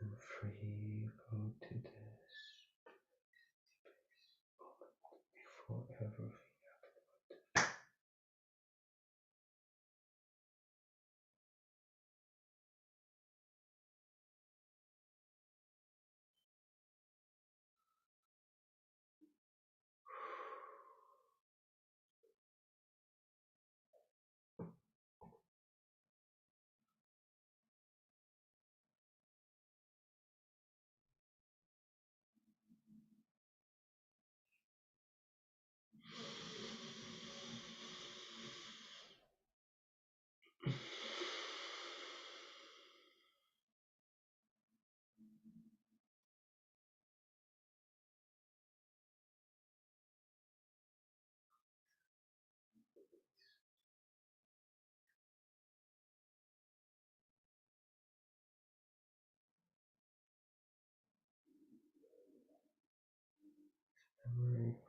Speaker 1: I'm free, go to this before everything. Memory.